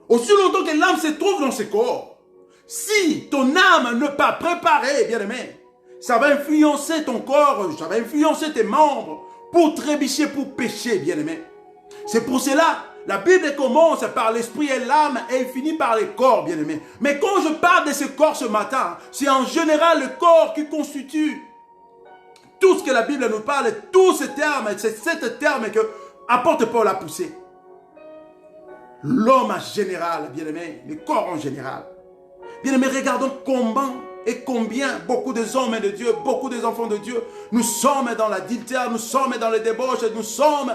Aussi longtemps que l'âme se trouve dans ce corps, si ton âme n'est pas préparée, bien-aimé, ça va influencer ton corps, ça va influencer tes membres pour trébucher, pour pécher, bien-aimé. C'est pour cela, la Bible commence par l'esprit et l'âme et finit par le corps, bien-aimé. Mais quand je parle de ce corps ce matin, c'est en général le corps qui constitue tout ce que la Bible nous parle, tous ces termes, c'est cet terme que apporte Paul à pousser. L'homme en général, bien-aimé, le corps en général. Bien-aimé, regardons combien beaucoup des hommes de Dieu, beaucoup des enfants de Dieu, nous sommes dans l'adultère, nous sommes dans les débauches, nous sommes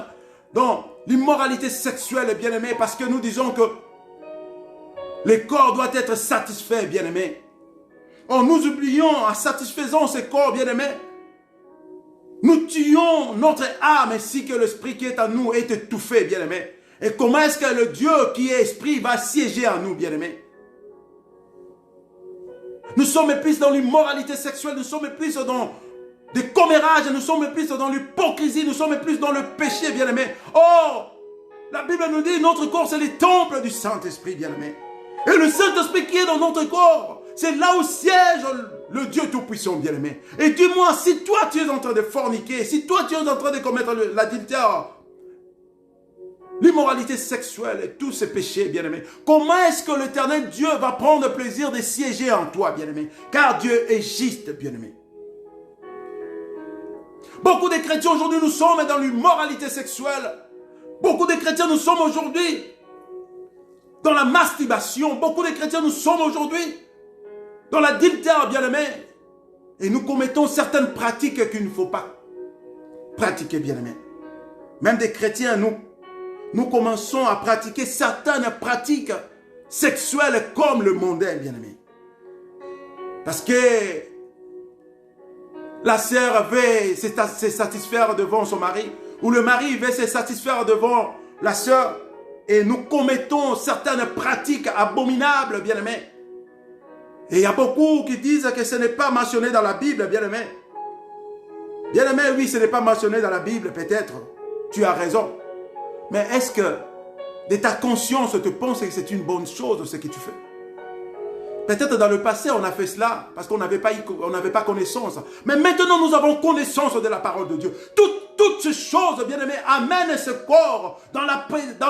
dans l'immoralité sexuelle, bien-aimé, parce que nous disons que le corps doit être satisfait, bien-aimé. Or, nous oublions, en satisfaisant ce corps, bien-aimé, nous tuons notre âme ainsi que l'esprit qui est en nous est étouffé, bien-aimé. Et comment est-ce que le Dieu qui est esprit va siéger en nous, bien-aimé? Nous sommes plus dans l'immoralité sexuelle, nous sommes plus dans des commérages, nous sommes plus dans l'hypocrisie, nous sommes plus dans le péché, bien-aimé. Or, la Bible nous dit, notre corps, c'est le temple du Saint-Esprit, bien-aimé. Et le Saint-Esprit qui est dans notre corps, c'est là où siège le Dieu Tout-Puissant, bien-aimé. Et dis-moi, si toi, tu es en train de forniquer, si toi, tu es en train de commettre l'adultère, l'immoralité sexuelle et tous ces péchés, bien-aimé, comment est-ce que l'Éternel Dieu va prendre plaisir de siéger en toi, bien-aimé? Car Dieu est juste, bien-aimé. Beaucoup de chrétiens aujourd'hui, nous sommes dans l'immoralité sexuelle. Beaucoup de chrétiens, nous sommes aujourd'hui dans la masturbation. Beaucoup de chrétiens, nous sommes aujourd'hui dans l'adultère, bien-aimé. Et nous commettons certaines pratiques qu'il ne faut pas pratiquer, bien-aimé. Même des chrétiens, nous commençons à pratiquer certaines pratiques sexuelles comme le mondain, bien-aimé. Parce que la sœur veut se satisfaire devant son mari, ou le mari veut se satisfaire devant la sœur, et nous commettons certaines pratiques abominables, bien-aimé. Et il y a beaucoup qui disent que ce n'est pas mentionné dans la Bible, bien-aimé. Bien-aimé, oui, ce n'est pas mentionné dans la Bible, peut-être. Tu as raison. Mais est-ce que de ta conscience te pense que c'est une bonne chose ce que tu fais? Peut-être dans le passé on a fait cela parce qu'on n'avait pas connaissance. Mais maintenant nous avons connaissance de la parole de Dieu. Toutes ces choses, bien-aimés, amènent ce corps dans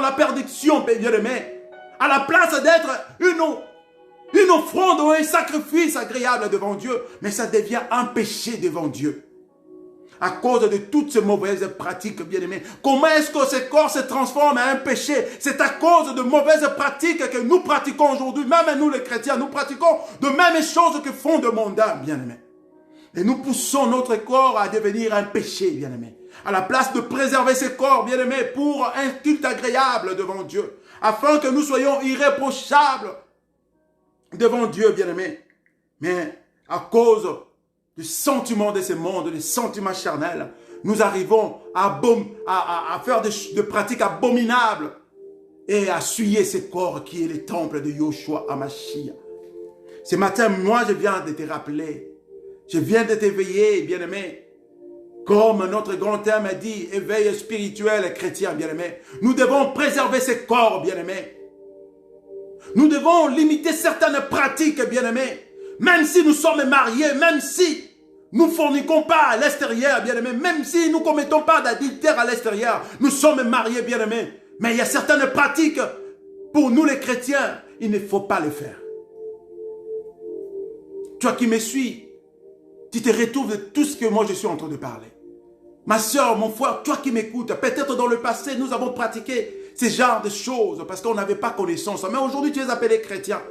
la perdition, bien-aimés. À la place d'être une offrande ou un sacrifice agréable devant Dieu. Mais ça devient un péché devant Dieu. À cause de toutes ces mauvaises pratiques, bien-aimés. Comment est-ce que ce corps se transforme en un péché? C'est à cause de mauvaises pratiques que nous pratiquons aujourd'hui. Même nous les chrétiens, nous pratiquons de mêmes choses que font de mondains, bien-aimés. Et nous poussons notre corps à devenir un péché, bien-aimés. À la place de préserver ce corps, bien-aimés, pour un culte agréable devant Dieu. Afin que nous soyons irréprochables devant Dieu, bien-aimés. Mais à cause du sentiment de ce monde, des sentiments charnels, nous arrivons à faire des pratiques abominables et à souiller ce corps qui est le temple de Yoshua HaMashiach. Ce matin, moi, je viens de te rappeler, je viens de t'éveiller, bien-aimé, comme notre grand thème a dit, éveil spirituel chrétien, bien-aimé. Nous devons préserver ce corps, bien-aimé. Nous devons limiter certaines pratiques, bien-aimés. Même si nous sommes mariés, même si nous ne forniquons pas à l'extérieur, bien-aimés, même si nous ne commettons pas d'adultère à l'extérieur, nous sommes mariés, bien-aimés. Mais il y a certaines pratiques, pour nous les chrétiens, il ne faut pas les faire. Toi qui me suis, tu te retrouves de tout ce que moi je suis en train de parler. Ma soeur, mon frère, toi qui m'écoutes, peut-être dans le passé, nous avons pratiqué ce genre de choses parce qu'on n'avait pas connaissance. Mais aujourd'hui, tu es appelé chrétien.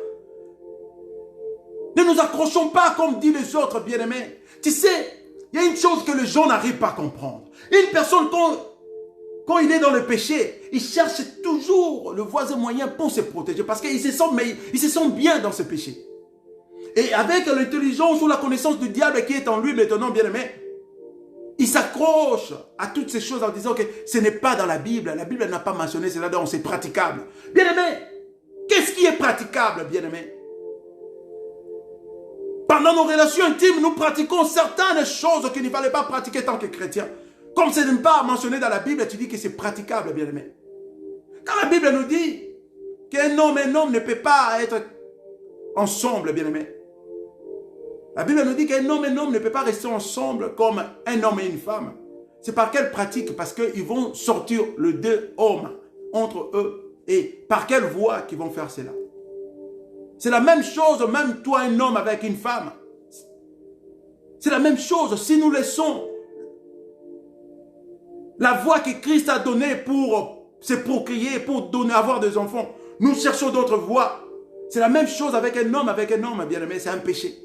Ne nous accrochons pas comme disent les autres, bien-aimés. Tu sais, il y a une chose que les gens n'arrivent pas à comprendre. Une personne, quand il est dans le péché, il cherche toujours le voisin moyen pour se protéger parce qu'il se sent bien dans ce péché. Et avec l'intelligence ou la connaissance du diable qui est en lui maintenant, bien-aimé, il s'accroche à toutes ces choses en disant que ce n'est pas dans la Bible. La Bible n'a pas mentionné cela, donc c'est praticable. Bien-aimé, qu'est-ce qui est praticable, bien-aimé? Pendant nos relations intimes, nous pratiquons certaines choses qu'il ne fallait pas pratiquer tant que chrétien. Comme ce n'est pas mentionné dans la Bible, tu dis que c'est praticable, bien-aimé. Quand la Bible nous dit qu'un homme et un homme ne peut pas être ensemble, bien-aimé. La Bible nous dit qu'un homme et un homme ne peut pas rester ensemble comme un homme et une femme. C'est par quelle pratique? Parce qu'ils vont sortir les deux hommes entre eux. Et par quelle voie qu'ils vont faire cela? C'est la même chose, même toi, un homme avec une femme. C'est la même chose. Si nous laissons la voie que Christ a donnée pour se procréer, pour avoir des enfants, nous cherchons d'autres voies. C'est la même chose avec un homme, bien aimé, c'est un péché.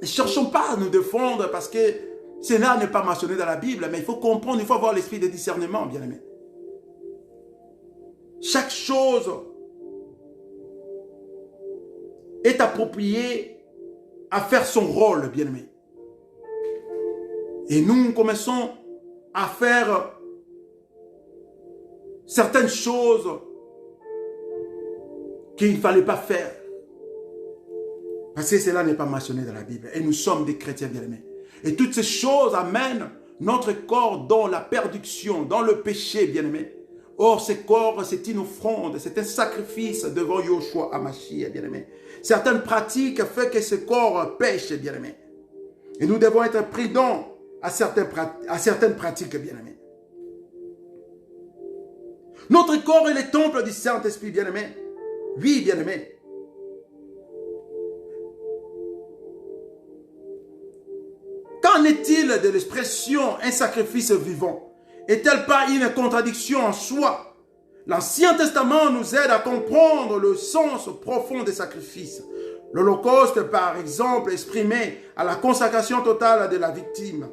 Ne cherchons pas à nous défendre parce que cela n'est pas mentionné dans la Bible, mais il faut comprendre, il faut avoir l'esprit de discernement, bien aimé. Chaque chose est appropriée à faire son rôle, bien aimé. Et nous commençons à faire certaines choses qu'il ne fallait pas faire. Parce que cela n'est pas mentionné dans la Bible. Et nous sommes des chrétiens bien-aimés. Et toutes ces choses amènent notre corps dans la perdition, dans le péché, bien-aimé. Or, ce corps, c'est une offrande, c'est un sacrifice devant Yoshua Hamashiach, bien-aimé. Certaines pratiques font que ce corps pêche, bien-aimé. Et nous devons être prudents à certaines pratiques, bien-aimé. Notre corps est le temple du Saint-Esprit, bien-aimé. Oui, bien-aimé. Qu'en est-il de l'expression un sacrifice vivant? Est-elle pas une contradiction en soi? L'Ancien Testament nous aide à comprendre le sens profond des sacrifices. L'Holocauste, par exemple, exprimé à la consécration totale de la victime.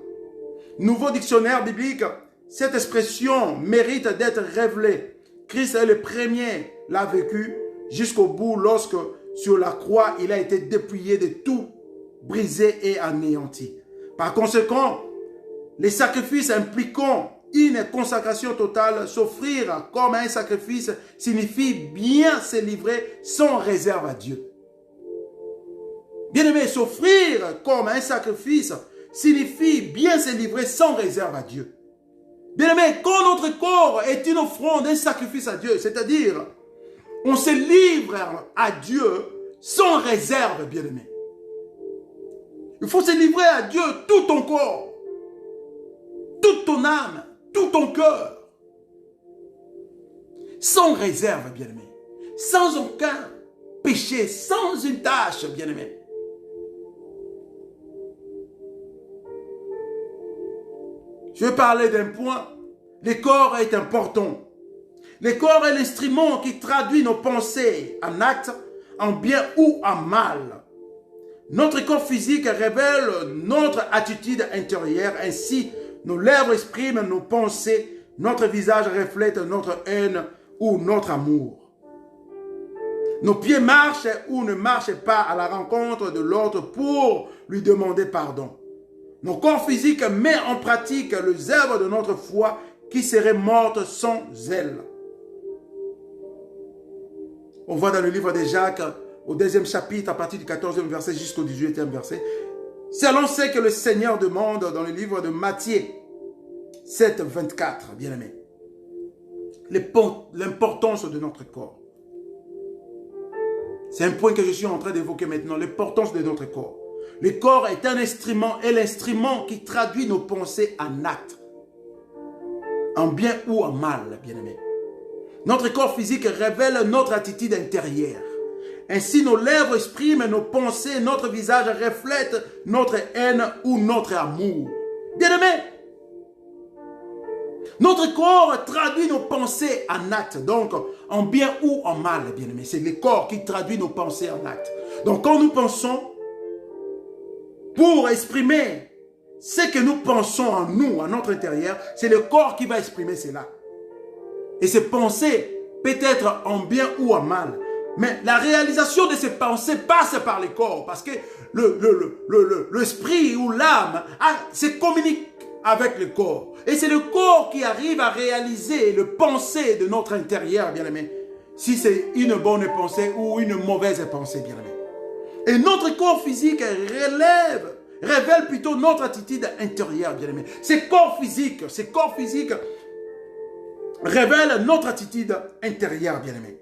Nouveau dictionnaire biblique, cette expression mérite d'être révélée. Christ est le premier, l'a vécu jusqu'au bout lorsque sur la croix, il a été dépouillé de tout, brisé et anéanti. Par conséquent, les sacrifices impliquant une consécration totale, s'offrir comme un sacrifice signifie bien se livrer sans réserve à Dieu. Bien-aimé, s'offrir comme un sacrifice signifie bien se livrer sans réserve à Dieu. Bien-aimé, quand notre corps est une offrande, un sacrifice à Dieu, c'est-à-dire on se livre à Dieu sans réserve, bien-aimé. Il faut se livrer à Dieu tout ton corps, toute ton âme, tout ton cœur. Sans réserve, bien-aimé. Sans aucun péché, sans une tâche, bien-aimé. Je vais parler d'un point. Le corps est important. Le corps est l'instrument qui traduit nos pensées en actes, en bien ou en mal. Notre corps physique révèle notre attitude intérieure. Ainsi, nos lèvres expriment nos pensées. Notre visage reflète notre haine ou notre amour. Nos pieds marchent ou ne marchent pas à la rencontre de l'autre pour lui demander pardon. Nos corps physiques mettent en pratique les œuvres de notre foi qui seraient mortes sans elle. On voit dans le livre de Jacques, au 2e chapitre, à partir du 14e verset jusqu'au 18e verset, selon ce que le Seigneur demande dans le livre de Matthieu 7, 24, bien-aimé. L'importance de notre corps. C'est un point que je suis en train d'évoquer maintenant, l'importance de notre corps. Le corps est un instrument, et l'instrument qui traduit nos pensées en actes, en bien ou en mal, bien-aimé. Notre corps physique révèle notre attitude intérieure. Ainsi, nos lèvres expriment nos pensées, notre visage reflète notre haine ou notre amour. Bien-aimé, Notre corps traduit nos pensées en actes, donc en bien ou en mal, bien-aimé. C'est le corps qui traduit nos pensées en actes. Donc quand nous pensons, pour exprimer ce que nous pensons en nous, à notre intérieur, c'est le corps qui va exprimer cela. Et ces pensées peut être en bien ou en mal. Mais la réalisation de ces pensées passe par le corps, parce que l'esprit ou l'âme se communique avec le corps. Et c'est le corps qui arrive à réaliser le pensée de notre intérieur, bien-aimé. Si c'est une bonne pensée ou une mauvaise pensée, bien-aimé. Et notre corps physique révèle plutôt notre attitude intérieure, bien-aimé. Ces corps physiques révèlent notre attitude intérieure, bien-aimé.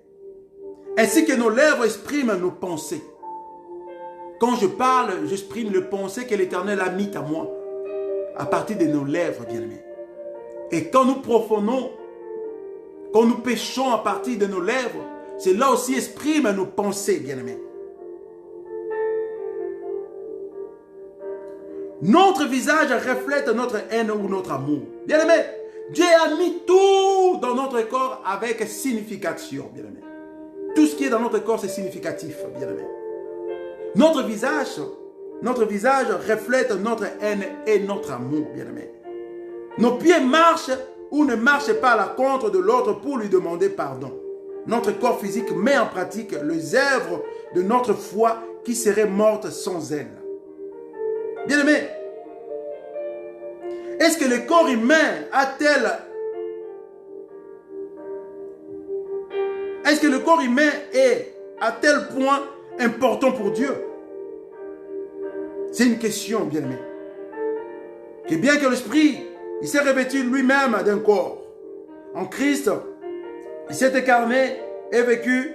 Ainsi que nos lèvres expriment nos pensées. Quand je parle, j'exprime le pensée que l'Éternel a mis à moi, à partir de nos lèvres, bien-aimé. Et quand nous profanons, quand nous péchons à partir de nos lèvres, c'est là aussi exprime nos pensées, bien-aimé. Notre visage reflète notre haine ou notre amour. Bien-aimé, Dieu a mis tout dans notre corps avec signification, bien-aimé. Tout ce qui est dans notre corps, c'est significatif, bien-aimé. Notre visage reflète notre haine et notre amour, bien-aimé. Nos pieds marchent ou ne marchent pas à la contre de l'autre pour lui demander pardon. Notre corps physique met en pratique les œuvres de notre foi qui seraient mortes sans elle. Bien-aimé, est-ce que le corps humain est à tel point important pour Dieu? C'est une question, bien-aimé. Que bien que l'esprit, il s'est revêtu lui-même d'un corps. En Christ, il s'est incarné et vécu,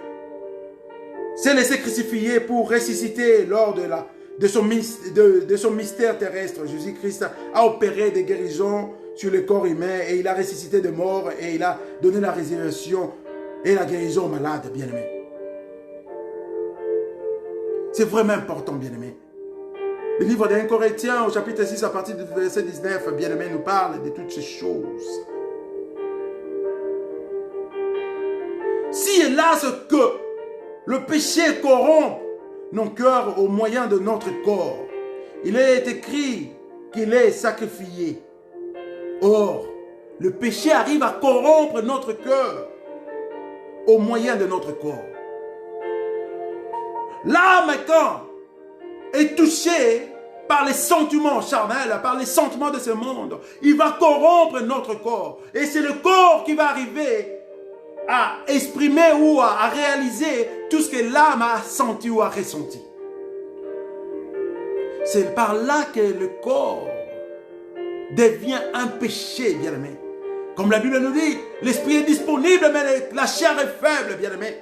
s'est laissé crucifier pour ressusciter lors de son mystère terrestre. Jésus-Christ a opéré des guérisons sur le corps humain et il a ressuscité de mort et il a donné la résurrection et la guérison aux malades, bien-aimé. C'est vraiment important, bien-aimé. Le livre d'Un Corinthiens, au chapitre 6, à partir du verset 19, bien-aimé, nous parle de toutes ces choses. Si hélas que le péché corrompt nos cœurs au moyen de notre corps, il est écrit qu'il est sacrifié. Or, le péché arrive à corrompre notre cœur au moyen de notre corps. L'âme, quand est touchée par les sentiments charnels, par les sentiments de ce monde, il va corrompre notre corps. Et c'est le corps qui va arriver à exprimer ou à réaliser tout ce que l'âme a senti ou a ressenti. C'est par là que le corps devient un péché, bien-aimé. Comme la Bible nous dit, l'esprit est disponible, mais la chair est faible, bien-aimé.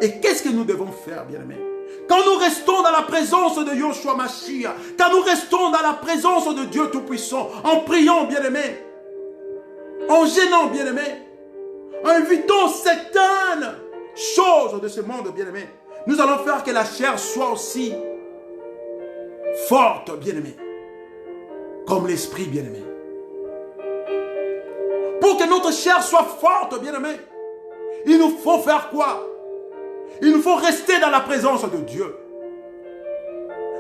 Et qu'est-ce que nous devons faire, bien-aimé? Quand nous restons dans la présence de Yoshua Mashiach, quand nous restons dans la présence de Dieu Tout-Puissant, en priant, bien-aimé, en gênant, bien-aimé, en évitant certaines choses de ce monde, bien-aimé, nous allons faire que la chair soit aussi forte, bien-aimé, comme l'esprit, bien-aimé. Pour que notre chair soit forte, bien-aimé, il nous faut faire quoi? Il nous faut rester dans la présence de Dieu.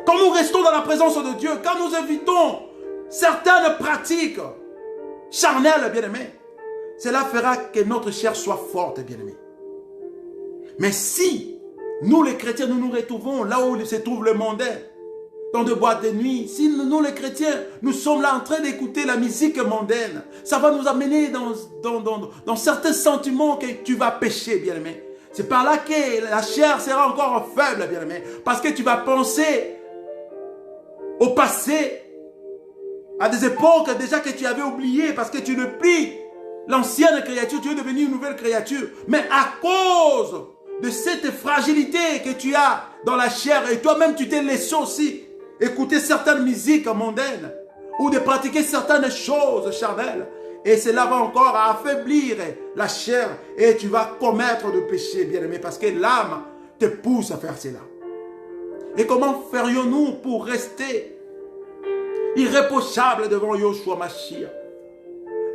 Quand nous restons dans la présence de Dieu, quand nous évitons certaines pratiques charnelles, bien-aimé, cela fera que notre chair soit forte, bien-aimé. Mais si nous les chrétiens, nous nous retrouvons là où se trouve le mondain, dans des boîtes de nuit, si nous les chrétiens, nous sommes là en train d'écouter la musique mondaine, ça va nous amener dans certains sentiments que tu vas pécher, bien-aimé. C'est par là que la chair sera encore faible, bien-aimé. Parce que tu vas penser au passé, à des époques déjà que tu avais oubliées, parce que tu ne plus l'ancienne créature, tu es devenu une nouvelle créature. Mais à cause de cette fragilité que tu as dans la chair, et toi-même tu t'es laissé aussi écouter certaines musiques mondaines, ou de pratiquer certaines choses charnelles, et cela va encore affaiblir la chair et tu vas commettre de péché, bien-aimé, parce que l'âme te pousse à faire cela. Et comment ferions-nous pour rester irréprochables devant Yoshua Mashiach?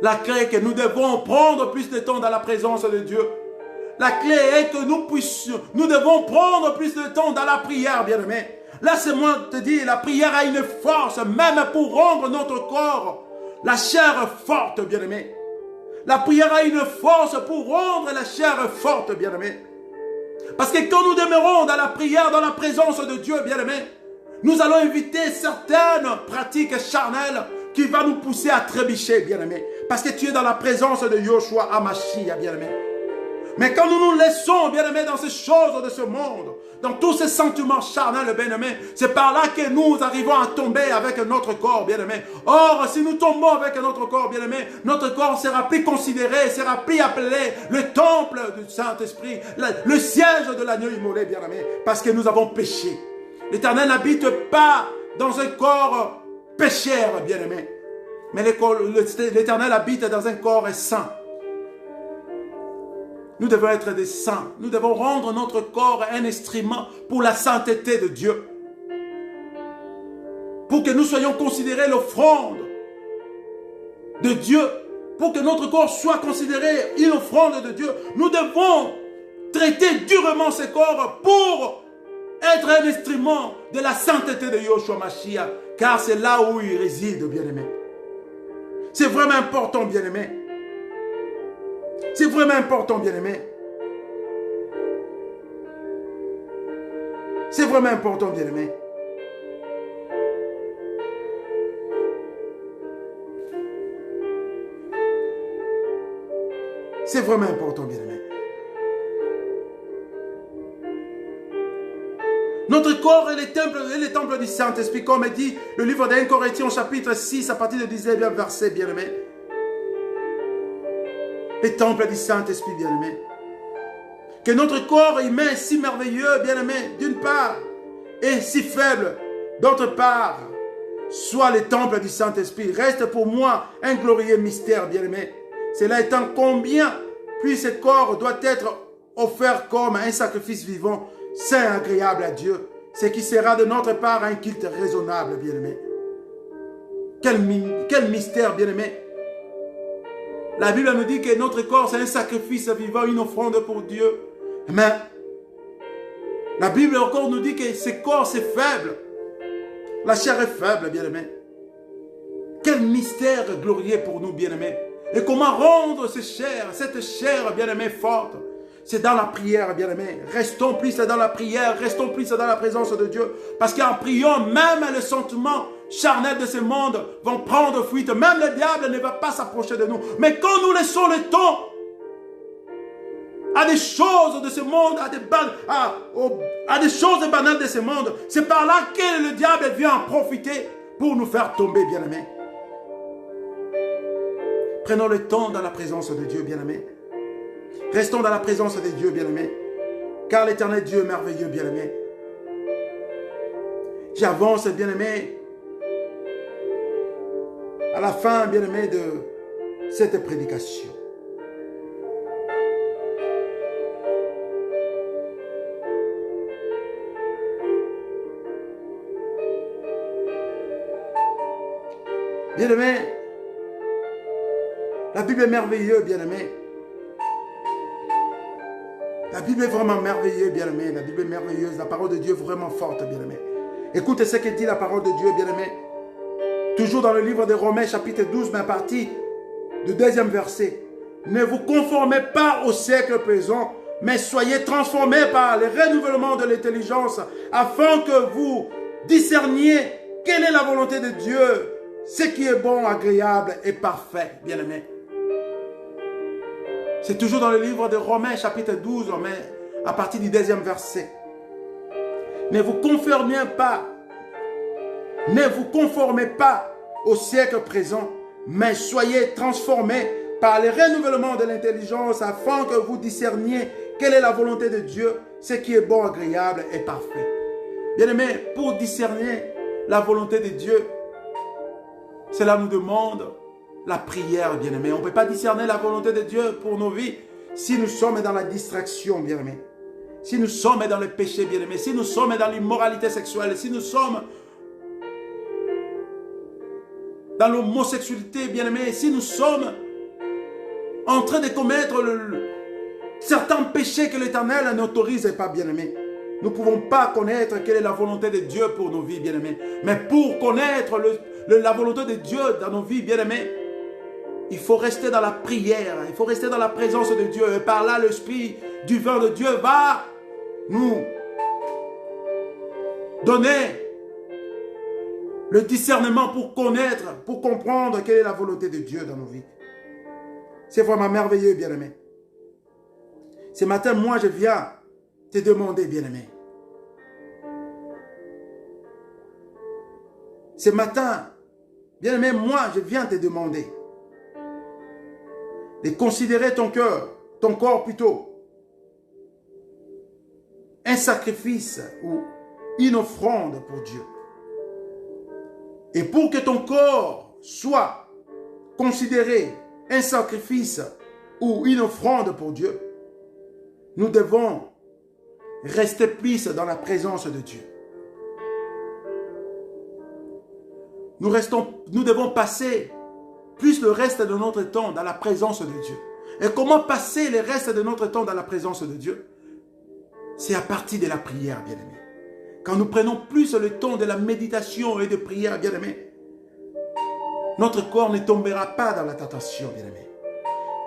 La clé est que nous devons prendre plus de temps dans la présence de Dieu. La clé est que nous devons prendre plus de temps dans la prière, bien-aimé. Laisse-moi te dire, la prière a une force, même pour rendre notre corps, la chair forte, bien-aimé. La prière a une force pour rendre la chair forte, bien-aimé. Parce que quand nous demeurons dans la prière, dans la présence de Dieu, bien-aimé, nous allons éviter certaines pratiques charnelles qui vont nous pousser à trébucher, bien-aimé. Parce que tu es dans la présence de Yoshua Hamashiach, bien-aimé. Mais quand nous nous laissons, bien-aimé, dans ces choses de ce monde, dans tous ces sentiments charnels, bien-aimé, c'est par là que nous arrivons à tomber avec notre corps, bien-aimé. Or, si nous tombons avec notre corps, bien-aimé, notre corps sera plus considéré, sera plus appelé le temple du Saint-Esprit, le siège de l'agneau immolé, bien-aimé, parce que nous avons péché. L'Éternel n'habite pas dans un corps pécheur, bien-aimé, mais l'Éternel habite dans un corps saint. Nous devons être des saints. Nous devons rendre notre corps un instrument pour la sainteté de Dieu. Pour que nous soyons considérés l'offrande de Dieu. Pour que notre corps soit considéré une offrande de Dieu. Nous devons traiter durement ce corps pour être un instrument de la sainteté de Yoshua Mashiach. Car c'est là où il réside, bien-aimé. C'est vraiment important, bien-aimé. C'est vraiment important, bien-aimé. C'est vraiment important, bien-aimé. C'est vraiment important, bien-aimé. Notre corps est le temple du Saint-Esprit, comme dit le livre d'1 Corinthiens, chapitre 6, à partir du 19e verset, bien-aimé. Le temple du Saint-Esprit, bien-aimé. Que notre corps humain est si merveilleux, bien-aimé, d'une part, et si faible, d'autre part, soit le temple du Saint-Esprit. Reste pour moi un glorieux mystère, bien-aimé. Cela étant, combien plus ce corps doit être offert comme un sacrifice vivant, saint, agréable à Dieu, ce qui sera de notre part un culte raisonnable, bien-aimé. Quel mystère, bien-aimé. La Bible nous dit que notre corps, c'est un sacrifice vivant, une offrande pour Dieu. Mais la Bible encore nous dit que ce corps, c'est faible. La chair est faible, bien-aimé. Quel mystère glorieux pour nous, bien-aimés. Et comment rendre cette chair, bien-aimé, forte. C'est dans la prière, bien-aimé. Restons plus dans la prière, restons plus dans la présence de Dieu. Parce qu'en priant, même les sentiments charnels de ce monde vont prendre fuite. Même le diable ne va pas s'approcher de nous. Mais quand nous laissons le temps à des choses de ce monde, à des choses banales de ce monde, c'est par là que le diable vient en profiter pour nous faire tomber, bien-aimés. Prenons le temps dans la présence de Dieu, bien-aimés. Restons dans la présence de Dieu, bien-aimés. Car l'éternel Dieu est merveilleux, bien-aimé. J'avance, bien-aimé, à la fin, bien-aimé, de cette prédication. Bien-aimé, la Bible est merveilleuse, bien-aimé. La Bible est vraiment merveilleuse, bien-aimé. La Bible est merveilleuse. La parole de Dieu est vraiment forte, bien-aimé. Écoutez ce que dit la parole de Dieu, bien-aimé. Toujours dans le livre de Romains, chapitre 12, mais à partir du 2e verset. Ne vous conformez pas au siècle présent, mais soyez transformés par le renouvellement de l'intelligence, afin que vous discerniez quelle est la volonté de Dieu, ce qui est bon, agréable et parfait, bien-aimé. C'est toujours dans le livre de Romains, chapitre 12, mais à partir du 2e verset. Ne vous conformez pas au siècle présent, mais soyez transformés par le renouvellement de l'intelligence, afin que vous discerniez quelle est la volonté de Dieu, ce qui est bon, agréable et parfait. Bien-aimé, pour discerner la volonté de Dieu, cela nous demande la prière, bien-aimé. On ne peut pas discerner la volonté de Dieu pour nos vies si nous sommes dans la distraction, bien-aimé. Si nous sommes dans le péché, bien-aimé. Si nous sommes dans l'immoralité sexuelle. Si nous sommes dans l'homosexualité, bien-aimé. Si nous sommes en train de commettre certains péchés que l'Éternel n'autorise pas, bien-aimés. Nous ne pouvons pas connaître quelle est la volonté de Dieu pour nos vies, bien-aimés. Mais pour connaître la volonté de Dieu dans nos vies, bien-aimés, il faut rester dans la prière, il faut rester dans la présence de Dieu. Et par là, l'Esprit du vin de Dieu va nous donner le discernement pour connaître, pour comprendre quelle est la volonté de Dieu dans nos vies. C'est vraiment merveilleux, bien-aimé. Ce matin, moi, je viens te demander, bien-aimé. Ce matin, bien-aimé, moi, je viens te demander de considérer ton corps plutôt, un sacrifice ou une offrande pour Dieu. Et pour que ton corps soit considéré un sacrifice ou une offrande pour Dieu, nous devons rester plus dans la présence de Dieu. Nous devons passer plus le reste de notre temps dans la présence de Dieu. Et comment passer le reste de notre temps dans la présence de Dieu? C'est à partir de la prière, bien-aimé. Quand nous prenons plus le temps de la méditation et de prière, bien-aimé, notre corps ne tombera pas dans la tentation, bien-aimé.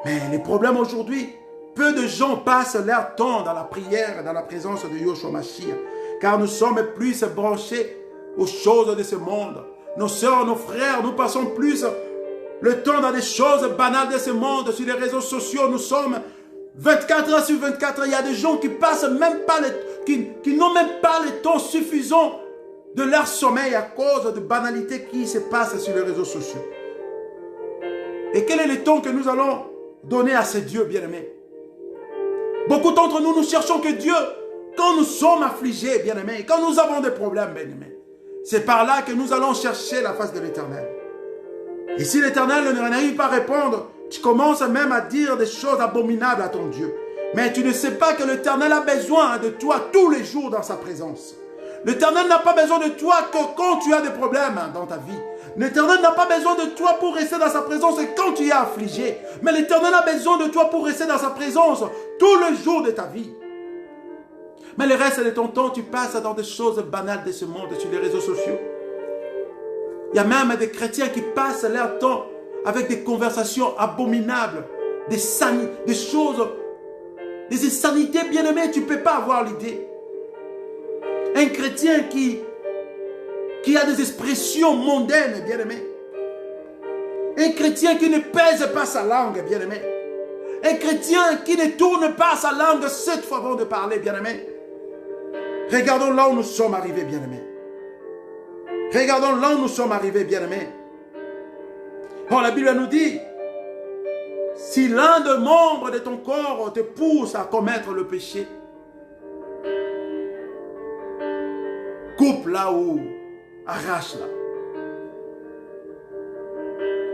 Mais les problèmes aujourd'hui, peu de gens passent leur temps dans la prière, dans la présence de Yeshua Mashiach, car nous sommes plus branchés aux choses de ce monde. Nos sœurs, nos frères, nous passons plus le temps dans des choses banales de ce monde, sur les réseaux sociaux. Nous sommes 24 heures sur 24. Il y a des gens qui passent même pas qui n'ont même pas le temps suffisant de leur sommeil à cause de banalités qui se passent sur les réseaux sociaux. Et quel est le temps que nous allons donner à ce Dieu bien-aimé? Beaucoup d'entre nous, nous cherchons que Dieu, quand nous sommes affligés, bien-aimés, quand nous avons des problèmes, bien-aimés, c'est par là que nous allons chercher la face de l'Éternel. Et si l'Éternel n'arrive pas à répondre, tu commences même à dire des choses abominables à ton Dieu. Mais tu ne sais pas que l'Éternel a besoin de toi tous les jours dans sa présence. L'Éternel n'a pas besoin de toi que quand tu as des problèmes dans ta vie. L'Éternel n'a pas besoin de toi pour rester dans sa présence quand tu es affligé. Mais l'Éternel a besoin de toi pour rester dans sa présence tous les jours de ta vie. Mais le reste de ton temps, tu passes dans des choses banales de ce monde, sur les réseaux sociaux. Il y a même des chrétiens qui passent leur temps avec des conversations abominables, des choses, des insanités, bien-aimées, tu ne peux pas avoir l'idée. Un chrétien qui a des expressions mondaines, bien-aimé. Un chrétien qui ne pèse pas sa langue, bien-aimé. Un chrétien qui ne tourne pas sa langue 7 fois avant de parler, bien-aimé. Regardons là où nous sommes arrivés, bien-aimés. Regardons là où nous sommes arrivés, bien-aimés. Bon, la Bible nous dit, si l'un des membres de ton corps te pousse à commettre le péché, coupe là ou arrache là.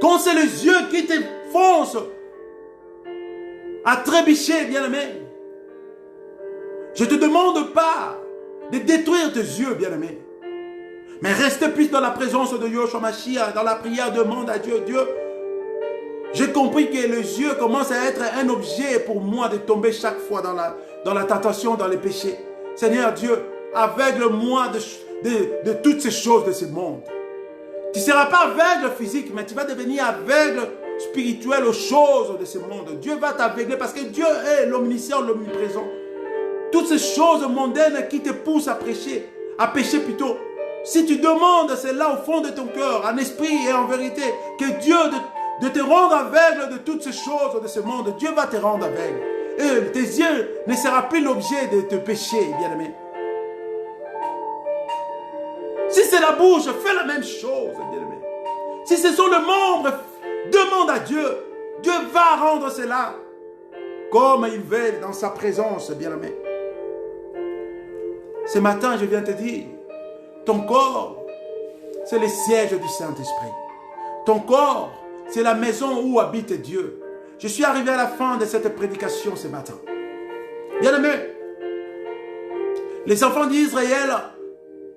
Quand c'est les yeux qui te foncent à trébucher, bien-aimé, je ne te demande pas de détruire tes yeux, bien-aimé. Mais restez plus dans la présence de Yeshua Mashiach, dans la prière, demande à Dieu. Dieu, j'ai compris que les yeux commencent à être un objet pour moi de tomber chaque fois dans la tentation, dans les péchés. Seigneur Dieu, aveugle-moi de toutes ces choses de ce monde. Tu ne seras pas aveugle physique, mais tu vas devenir aveugle spirituel aux choses de ce monde. Dieu va t'aveugler parce que Dieu est l'omniscient, l'omniprésent. Toutes ces choses mondaines qui te poussent à pécher plutôt. Si tu demandes cela au fond de ton cœur, en esprit et en vérité, que Dieu de te rendre aveugle de toutes ces choses de ce monde, Dieu va te rendre aveugle. Et tes yeux ne seront plus l'objet de tes péchés, bien-aimé. Si c'est la bouche, fais la même chose, bien-aimé. Si ce sont les membres, demande à Dieu. Dieu va rendre cela comme il veut dans sa présence, bien-aimé. Ce matin, je viens te dire, ton corps, c'est le siège du Saint-Esprit. Ton corps, c'est la maison où habite Dieu. Je suis arrivé à la fin de cette prédication ce matin. Bien-aimé, les enfants d'Israël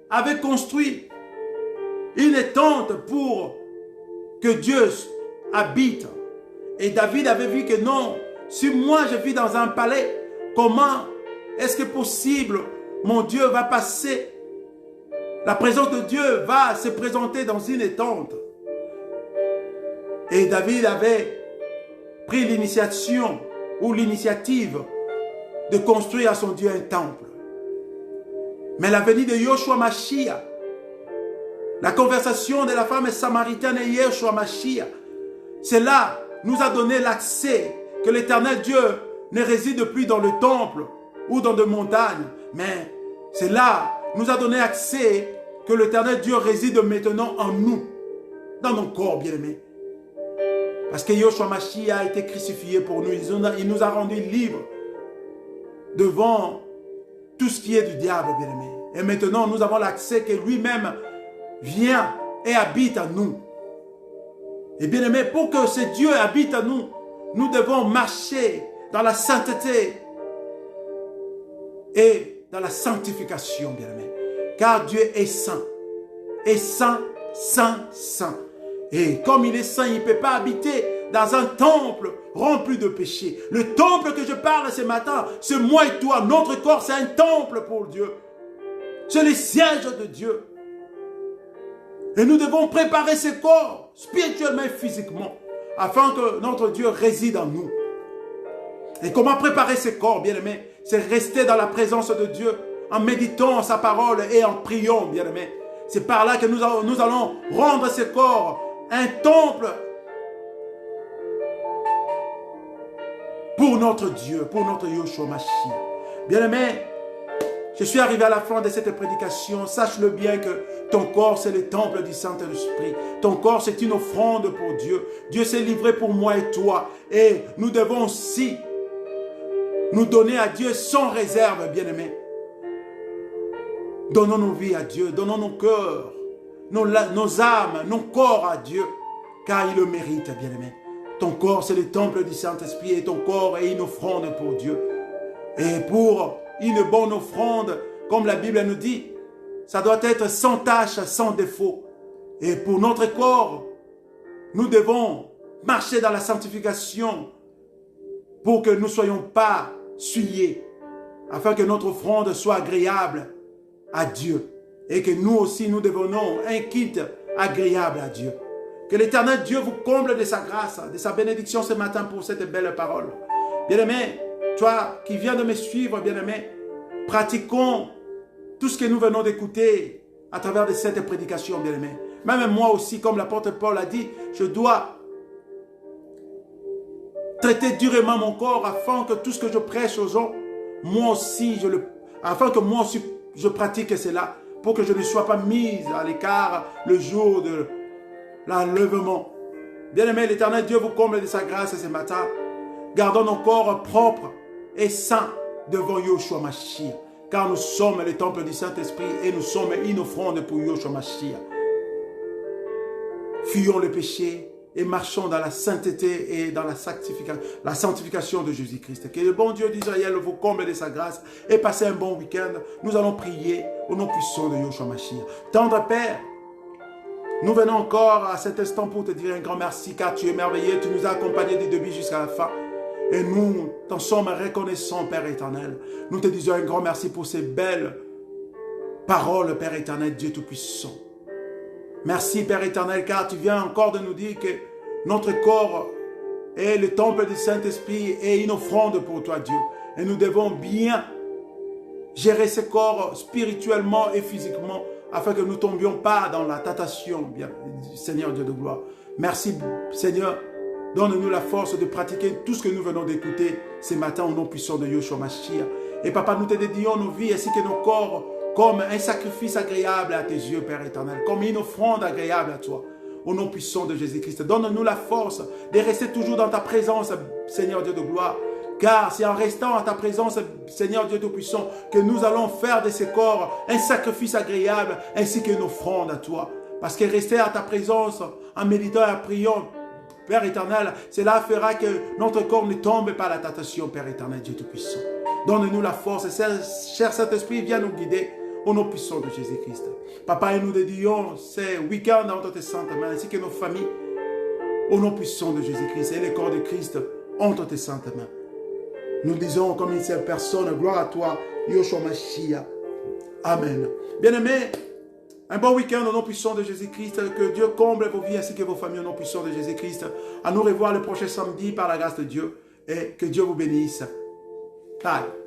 avaient construit une tente pour que Dieu habite. Et David avait vu que non, si moi je vis dans un palais, comment est-ce que possible mon Dieu va passer? La présence de Dieu va se présenter dans une tente. Et David avait pris l'initiation ou l'initiative de construire à son Dieu un temple. Mais la venue de Yoshua Mashiach, la conversation de la femme samaritaine et Yoshua Mashiach, cela nous a donné l'accès que l'Éternel Dieu ne réside plus dans le temple ou dans des montagnes, mais cela nous a donné accès que l'Éternel Dieu réside maintenant en nous, dans nos corps bien-aimés. Parce que Yoshua Mashiach a été crucifié pour nous, il nous a rendus libres devant tout ce qui est du diable, bien-aimé. Et maintenant, nous avons l'accès que lui-même vient et habite en nous. Et bien-aimé, pour que ce Dieu habite en nous, nous devons marcher dans la sainteté et dans la sanctification, bien-aimé. Car Dieu est saint. Et saint, saint, saint. Et comme il est saint, il ne peut pas habiter dans un temple rempli de péché. Le temple que je parle ce matin, c'est moi et toi. Notre corps, c'est un temple pour Dieu. C'est le siège de Dieu. Et nous devons préparer ce corps, spirituellement et physiquement, afin que notre Dieu réside en nous. Et comment préparer ce corps, bien-aimé? C'est rester dans la présence de Dieu, en méditant sa parole et en priant, bien-aimé. C'est par là que nous allons rendre ce corps un temple pour notre Dieu, pour notre Yoshua Mashiach. Bien-aimé, je suis arrivé à la fin de cette prédication. Sache-le bien que ton corps, c'est le temple du Saint-Esprit. Ton corps, c'est une offrande pour Dieu. Dieu s'est livré pour moi et toi. Et nous devons aussi nous donner à Dieu sans réserve, bien-aimé. Donnons nos vies à Dieu, donnons nos cœurs, nos âmes, nos corps à Dieu, car il le mérite, bien-aimé. Ton corps, c'est le temple du Saint-Esprit et ton corps est une offrande pour Dieu. Et pour une bonne offrande, comme la Bible nous dit, ça doit être sans tache, sans défaut. Et pour notre corps, nous devons marcher dans la sanctification pour que nous ne soyons pas souillés, afin que notre offrande soit agréable à Dieu. Et que nous aussi, nous devenons un kit agréable à Dieu. Que l'Éternel Dieu vous comble de sa grâce, de sa bénédiction ce matin pour cette belle parole. Bien-aimé, toi qui viens de me suivre, bien-aimé, pratiquons tout ce que nous venons d'écouter à travers de cette prédication, bien-aimé. Même moi aussi, comme l'apôtre Paul a dit, je dois traiter durement mon corps afin que tout ce que je prêche aux gens, moi aussi, afin que moi aussi je pratique cela, pour que je ne sois pas mise à l'écart le jour de l'enlèvement. Bien-aimé, l'Éternel Dieu vous comble de sa grâce ce matin. Gardons nos corps propres et saints devant Yoshua Mashiach, car nous sommes le temple du Saint-Esprit et nous sommes une offrande pour Yoshua Mashiach. Fuyons le péché et marchons dans la sainteté et dans la sanctification de Jésus-Christ. Que le bon Dieu d'Israël vous comble de sa grâce et passez un bon week-end. Nous allons prier au nom puissant de Yoshua Mashiach. Tendre Père, nous venons encore à cet instant pour te dire un grand merci, car tu es merveilleux, tu nous as accompagnés du début jusqu'à la fin. Et nous t'en sommes reconnaissants, Père éternel. Nous te disons un grand merci pour ces belles paroles, Père éternel, Dieu Tout-Puissant. Merci, Père éternel, car tu viens encore de nous dire que notre corps est le temple du Saint-Esprit et une offrande pour toi, Dieu. Et nous devons bien gérer ce corps spirituellement et physiquement afin que nous ne tombions pas dans la tentation, bien, Seigneur Dieu de gloire. Merci, Seigneur. Donne-nous la force de pratiquer tout ce que nous venons d'écouter ce matin au nom puissant de Yoshua Mashiach. Et Papa, nous te dédions nos vies ainsi que nos corps comme un sacrifice agréable à tes yeux, Père éternel, comme une offrande agréable à toi, au nom puissant de Jésus-Christ. Donne-nous la force de rester toujours dans ta présence, Seigneur Dieu de gloire, car c'est en restant à ta présence, Seigneur Dieu Tout-Puissant, que nous allons faire de ce corps un sacrifice agréable ainsi qu'une offrande à toi. Parce que rester à ta présence, en méditant et en priant, Père éternel, cela fera que notre corps ne tombe pas à la tentation, Père éternel, Dieu Tout-Puissant. Donne-nous la force, cher Saint-Esprit, viens nous guider au nom puissant de Jésus-Christ. Papa, et nous dédions ces week-ends entre tes saintes mains, ainsi que nos familles. Au nom puissant de Jésus-Christ et le corps de Christ entre tes saintes mains. Nous disons comme une seule personne, gloire à toi, Yoshua Mashiach. Amen. Bien-aimés, un bon week-end au nom puissant de Jésus-Christ. Que Dieu comble vos vies ainsi que vos familles au nom puissant de Jésus-Christ. À nous revoir le prochain samedi par la grâce de Dieu. Et que Dieu vous bénisse. Bye.